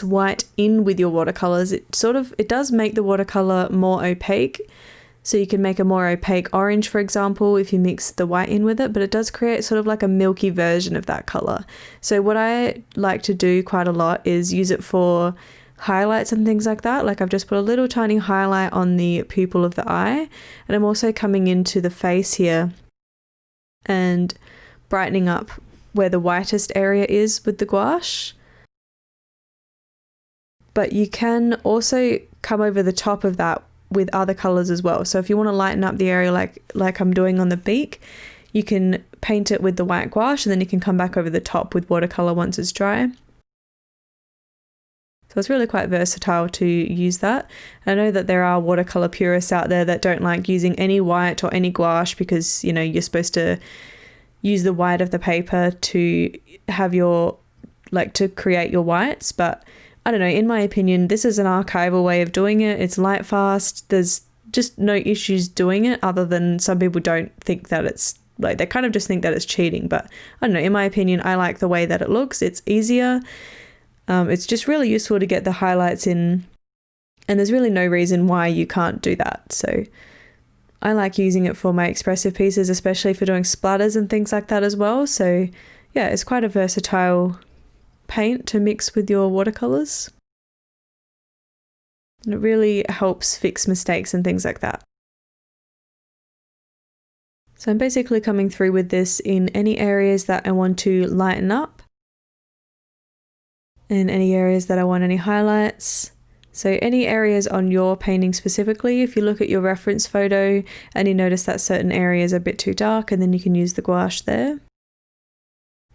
white in with your watercolors, it does make the watercolor more opaque. So you can make a more opaque orange, for example, if you mix the white in with it, but it does create sort of like a milky version of that color. So what I like to do quite a lot is use it for highlights and things like that. Like I've just put a little tiny highlight on the pupil of the eye, and I'm also coming into the face here and brightening up where the whitest area is with the gouache. But you can also come over the top of that with other colors as well. So if you want to lighten up the area like I'm doing on the beak, you can paint it with the white gouache, and then you can come back over the top with watercolor once it's dry. So it's really quite versatile to use that. I know that there are watercolor purists out there that don't like using any white or any gouache because, you know, you're supposed to use the white of the paper to have to create your whites. But I don't know, in my opinion, this is an archival way of doing it. It's light fast. There's just no issues doing it, other than some people don't think that it's like, they kind of just think that it's cheating. But I don't know, in my opinion, I like the way that it looks. It's easier. It's just really useful to get the highlights in, and there's really no reason why you can't do that. So I like using it for my expressive pieces, especially for doing splatters and things like that as well. So yeah, it's quite a versatile paint to mix with your watercolors. And it really helps fix mistakes and things like that. So I'm basically coming through with this in any areas that I want to lighten up, in any areas that I want any highlights. So any areas on your painting specifically, if you look at your reference photo and you notice that certain areas are a bit too dark, and then you can use the gouache there.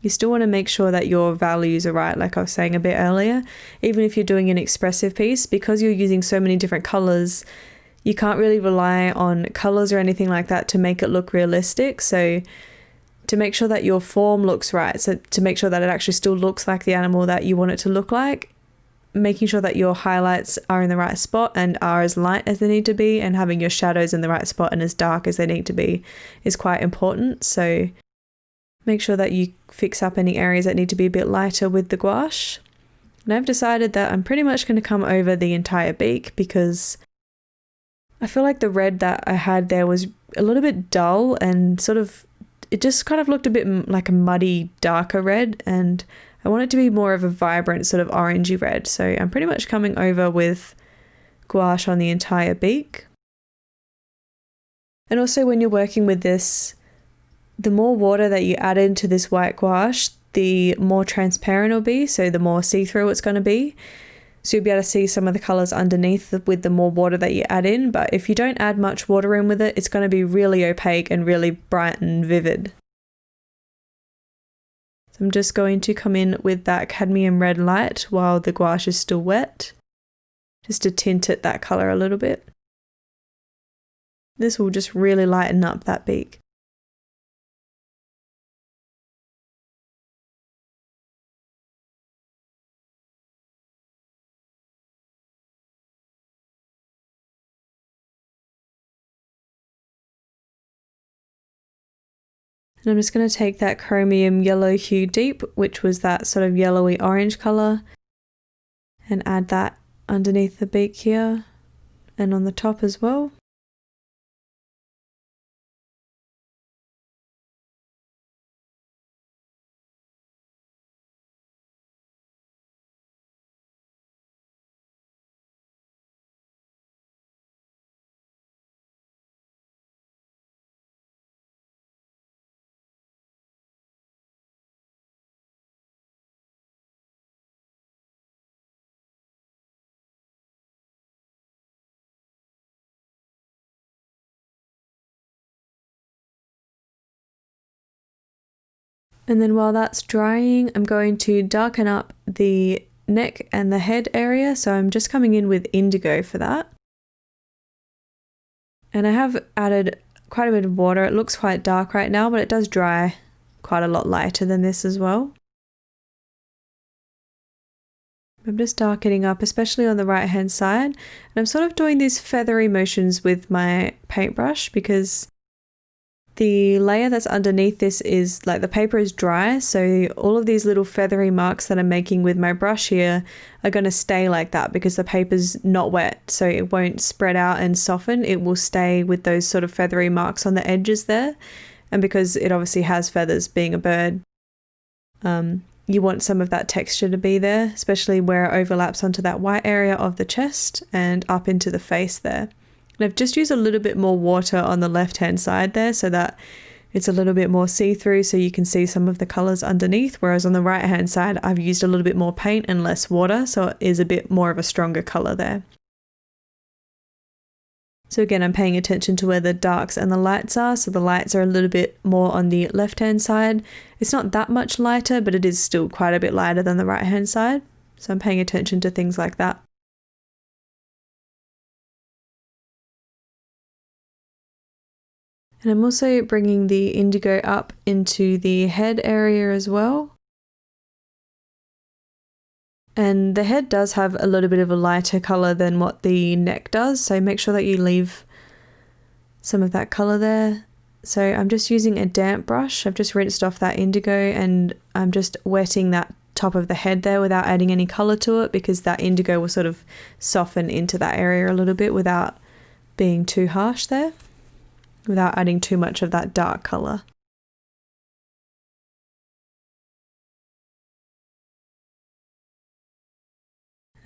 You still want to make sure that your values are right, like I was saying a bit earlier. Even if you're doing an expressive piece, because you're using so many different colours, you can't really rely on colours or anything like that to make it look realistic. So to make sure that your form looks right, so to make sure that it actually still looks like the animal that you want it to look like, making sure that your highlights are in the right spot and are as light as they need to be, and having your shadows in the right spot and as dark as they need to be is quite important. So make sure that you fix up any areas that need to be a bit lighter with the gouache. And I've decided that I'm pretty much going to come over the entire beak, because I feel like the red that I had there was a little bit dull, and sort of it just kind of looked a bit like a muddy, darker red, and I want it to be more of a vibrant sort of orangey red. So I'm pretty much coming over with gouache on the entire beak. And also when you're working with this, the more water that you add into this white gouache, the more transparent it'll be, so the more see-through it's going to be. So you'll be able to see some of the colours underneath with the more water that you add in. But if you don't add much water in with it, it's going to be really opaque and really bright and vivid. So I'm just going to come in with that cadmium red light while the gouache is still wet, just to tint it that colour a little bit. This will just really lighten up that beak. And I'm just going to take that chromium yellow hue deep, which was that sort of yellowy orange colour, and add that underneath the beak here and on the top as well. And then while that's drying, I'm going to darken up the neck and the head area. So I'm just coming in with indigo for that. And I have added quite a bit of water. It looks quite dark right now, but it does dry quite a lot lighter than this as well. I'm just darkening up, especially on the right hand side. And I'm sort of doing these feathery motions with my paintbrush, because the layer that's underneath this is like the paper is dry, so all of these little feathery marks that I'm making with my brush here are going to stay like that because the paper's not wet, so it won't spread out and soften. It will stay with those sort of feathery marks on the edges there, and because it obviously has feathers being a bird, you want some of that texture to be there, especially where it overlaps onto that white area of the chest and up into the face there. And I've just used a little bit more water on the left hand side there so that it's a little bit more see-through, so you can see some of the colours underneath, whereas on the right hand side I've used a little bit more paint and less water, so it is a bit more of a stronger colour there. So again, I'm paying attention to where the darks and the lights are, so the lights are a little bit more on the left hand side. It's not that much lighter, but it is still quite a bit lighter than the right hand side, so I'm paying attention to things like that. And I'm also bringing the indigo up into the head area as well. And the head does have a little bit of a lighter colour than what the neck does, so make sure that you leave some of that colour there. So I'm just using a damp brush. I've just rinsed off that indigo and I'm just wetting that top of the head there without adding any colour to it, because that indigo will sort of soften into that area a little bit without being too harsh there, without adding too much of that dark colour.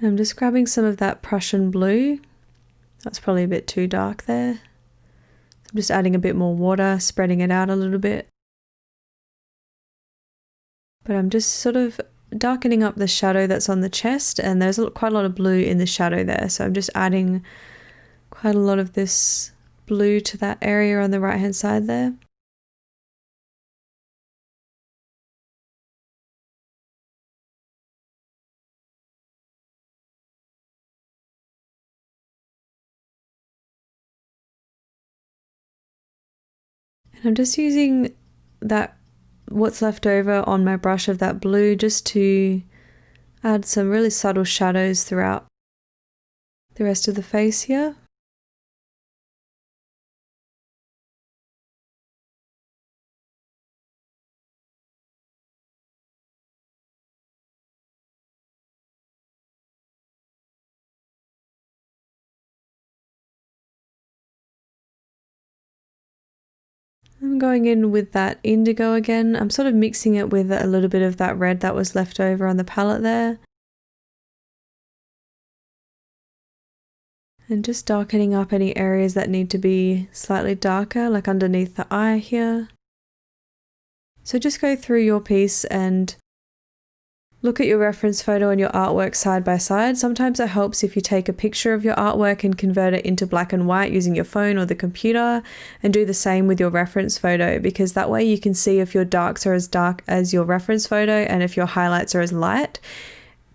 I'm just grabbing some of that Prussian blue. That's probably a bit too dark there. I'm just adding a bit more water, spreading it out a little bit. But I'm just sort of darkening up the shadow that's on the chest, and there's quite a lot of blue in the shadow there. So I'm just adding quite a lot of this blue to that area on the right hand side there. And I'm just using that, what's left over on my brush of that blue, just to add some really subtle shadows throughout the rest of the face here. I'm going in with that indigo again. I'm sort of mixing it with a little bit of that red that was left over on the palette there. And just darkening up any areas that need to be slightly darker, like underneath the eye here. So just go through your piece and look at your reference photo and your artwork side by side. Sometimes it helps if you take a picture of your artwork and convert it into black and white using your phone or the computer, and do the same with your reference photo, because that way you can see if your darks are as dark as your reference photo and if your highlights are as light.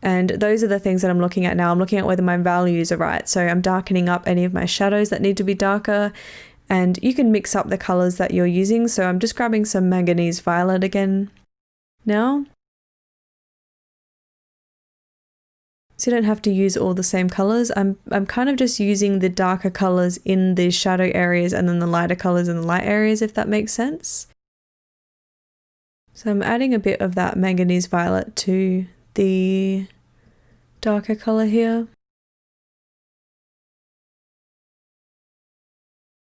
And those are the things that I'm looking at now. I'm looking at whether my values are right. So I'm darkening up any of my shadows that need to be darker, and you can mix up the colors that you're using. So I'm just grabbing some manganese violet again now. So you don't have to use all the same colors. I'm kind of just using the darker colors in the shadow areas and then the lighter colors in the light areas, if that makes sense. So I'm adding a bit of that manganese violet to the darker color here.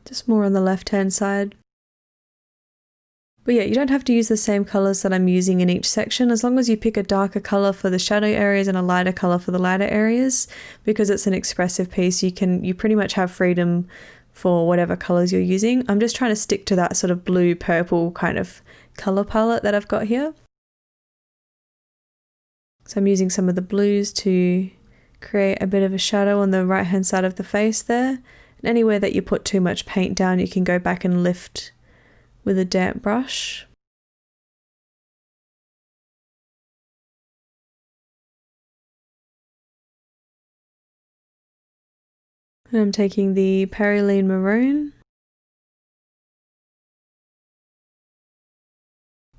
Just more on the left hand side. But yeah, you don't have to use the same colors that I'm using in each section, as long as you pick a darker color for the shadow areas and a lighter color for the lighter areas. Because it's an expressive piece, you pretty much have freedom for whatever colors you're using. I'm just trying to stick to that sort of blue purple kind of color palette that I've got here. So I'm using some of the blues to create a bit of a shadow on the right hand side of the face there. And anywhere that you put too much paint down, you can go back and lift with a damp brush. And I'm taking the Perylene Maroon,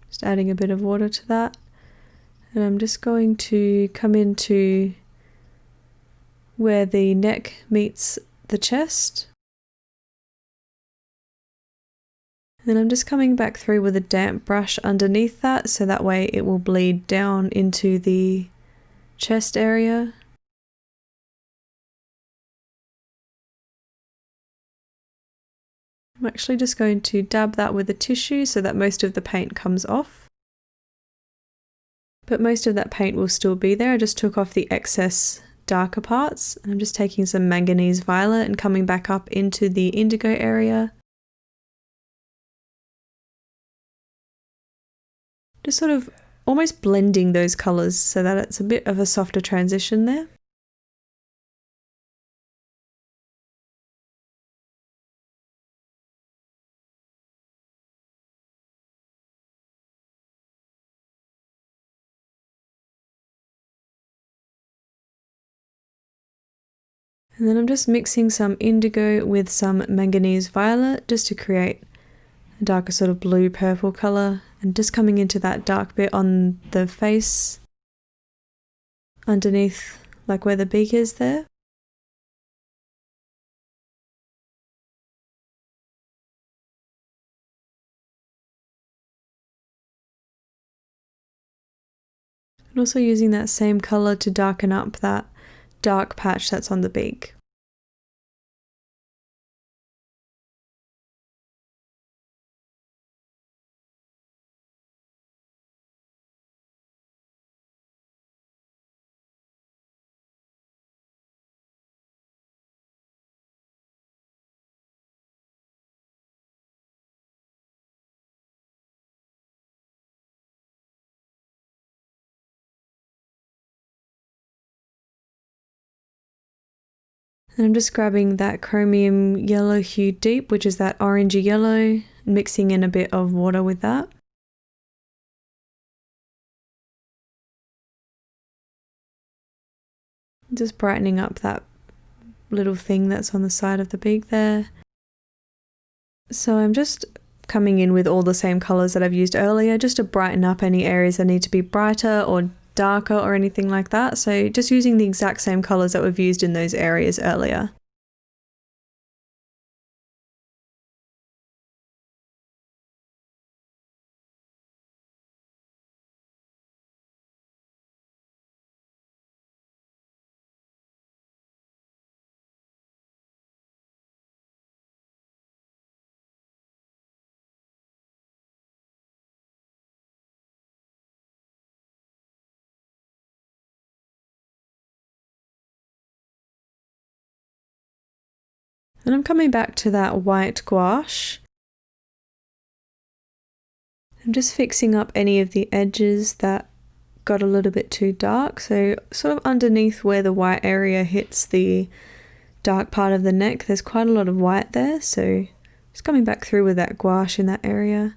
just adding a bit of water to that, and I'm just going to come into where the neck meets the chest. And then I'm just coming back through with a damp brush underneath that, so that way it will bleed down into the chest area. I'm actually just going to dab that with a tissue so that most of the paint comes off. But most of that paint will still be there. I just took off the excess darker parts. And I'm just taking some manganese violet and coming back up into the indigo area. Just sort of almost blending those colours so that it's a bit of a softer transition there. And then I'm just mixing some indigo with some manganese violet just to create a darker sort of blue purple colour, and just coming into that dark bit on the face underneath, like where the beak is there. And also using that same colour to darken up that dark patch that's on the beak. And I'm just grabbing that chromium yellow hue deep, which is that orangey yellow, mixing in a bit of water with that. Just brightening up that little thing that's on the side of the beak there. So I'm just coming in with all the same colours that I've used earlier, just to brighten up any areas that need to be brighter or darker or anything like that. So just using the exact same colours that we've used in those areas earlier. And I'm coming back to that white gouache. I'm just fixing up any of the edges that got a little bit too dark. So sort of underneath where the white area hits the dark part of the neck, there's quite a lot of white there. So just coming back through with that gouache in that area.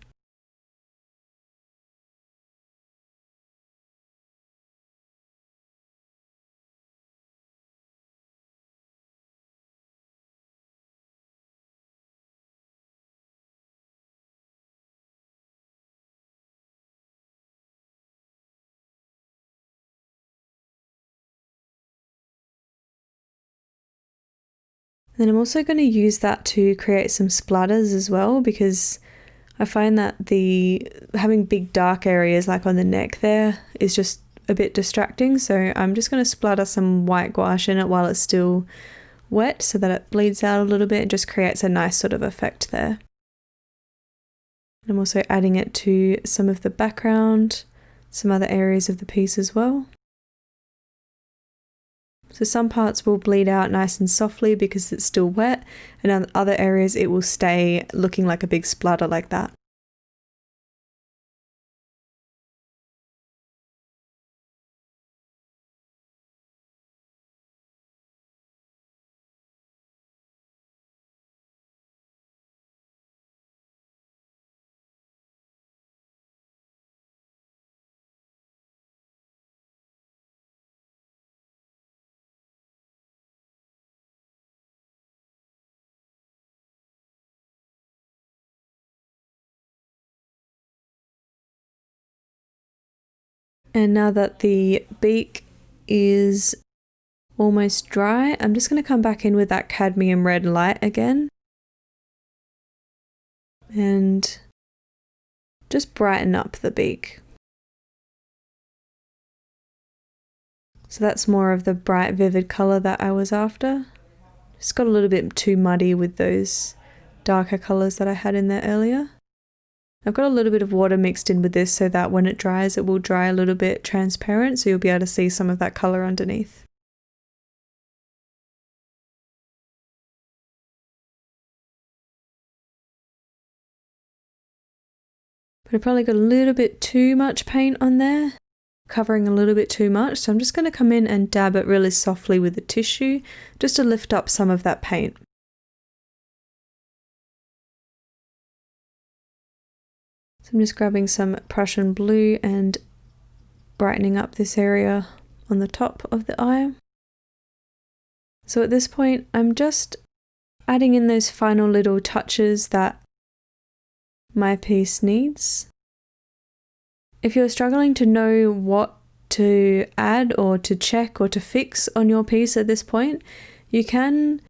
Then I'm also going to use that to create some splatters as well, because I find that having big dark areas like on the neck there is just a bit distracting. So I'm just going to splatter some white gouache in it while it's still wet so that it bleeds out a little bit and just creates a nice sort of effect there. I'm also adding it to some of the background, some other areas of the piece as well. So some parts will bleed out nice and softly because it's still wet, and on other areas it will stay looking like a big splatter like that. And now that the beak is almost dry, I'm just going to come back in with that cadmium red light again and just brighten up the beak. So that's more of the bright vivid colour that I was after. Just got a little bit too muddy with those darker colours that I had in there earlier. I've got a little bit of water mixed in with this so that when it dries it will dry a little bit transparent, so you'll be able to see some of that colour underneath. But I probably got a little bit too much paint on there, covering a little bit too much, so I'm just going to come in and dab it really softly with the tissue just to lift up some of that paint. So I'm just grabbing some Prussian blue and brightening up this area on the top of the eye. So at this point I'm just adding in those final little touches that my piece needs. If you're struggling to know what to add or to check or to fix on your piece at this point, you can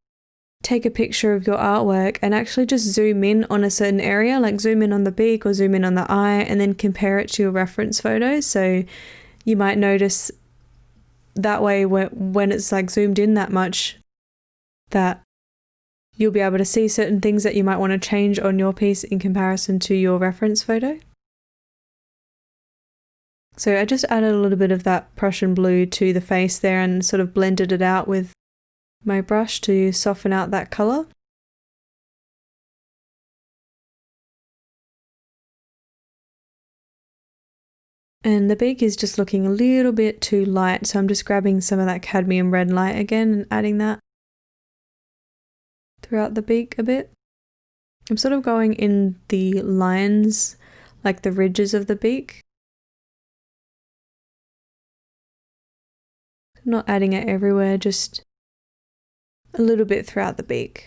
take a picture of your artwork and actually just zoom in on a certain area, like zoom in on the beak or zoom in on the eye, and then compare it to your reference photo. So you might notice that way when it's like zoomed in that much, that you'll be able to see certain things that you might want to change on your piece in comparison to your reference photo. So I just added a little bit of that Prussian blue to the face there and sort of blended it out with my brush to soften out that colour. And the beak is just looking a little bit too light, so I'm just grabbing some of that cadmium red light again and adding that. throughout the beak a bit. I'm sort of going in the lines, like the ridges of the beak. I'm not adding it everywhere, just a little bit throughout the beak.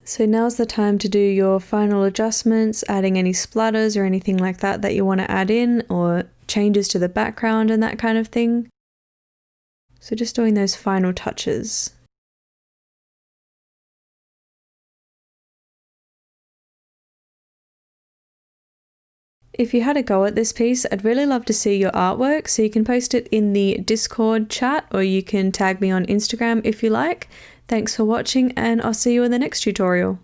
So now's the time to do your final adjustments, adding any splatters or anything like that that you want to add in, or changes to the background and that kind of thing. So just doing those final touches. If you had a go at this piece, I'd really love to see your artwork, so you can post it in the Discord chat or you can tag me on Instagram if you like. Thanks for watching, and I'll see you in the next tutorial.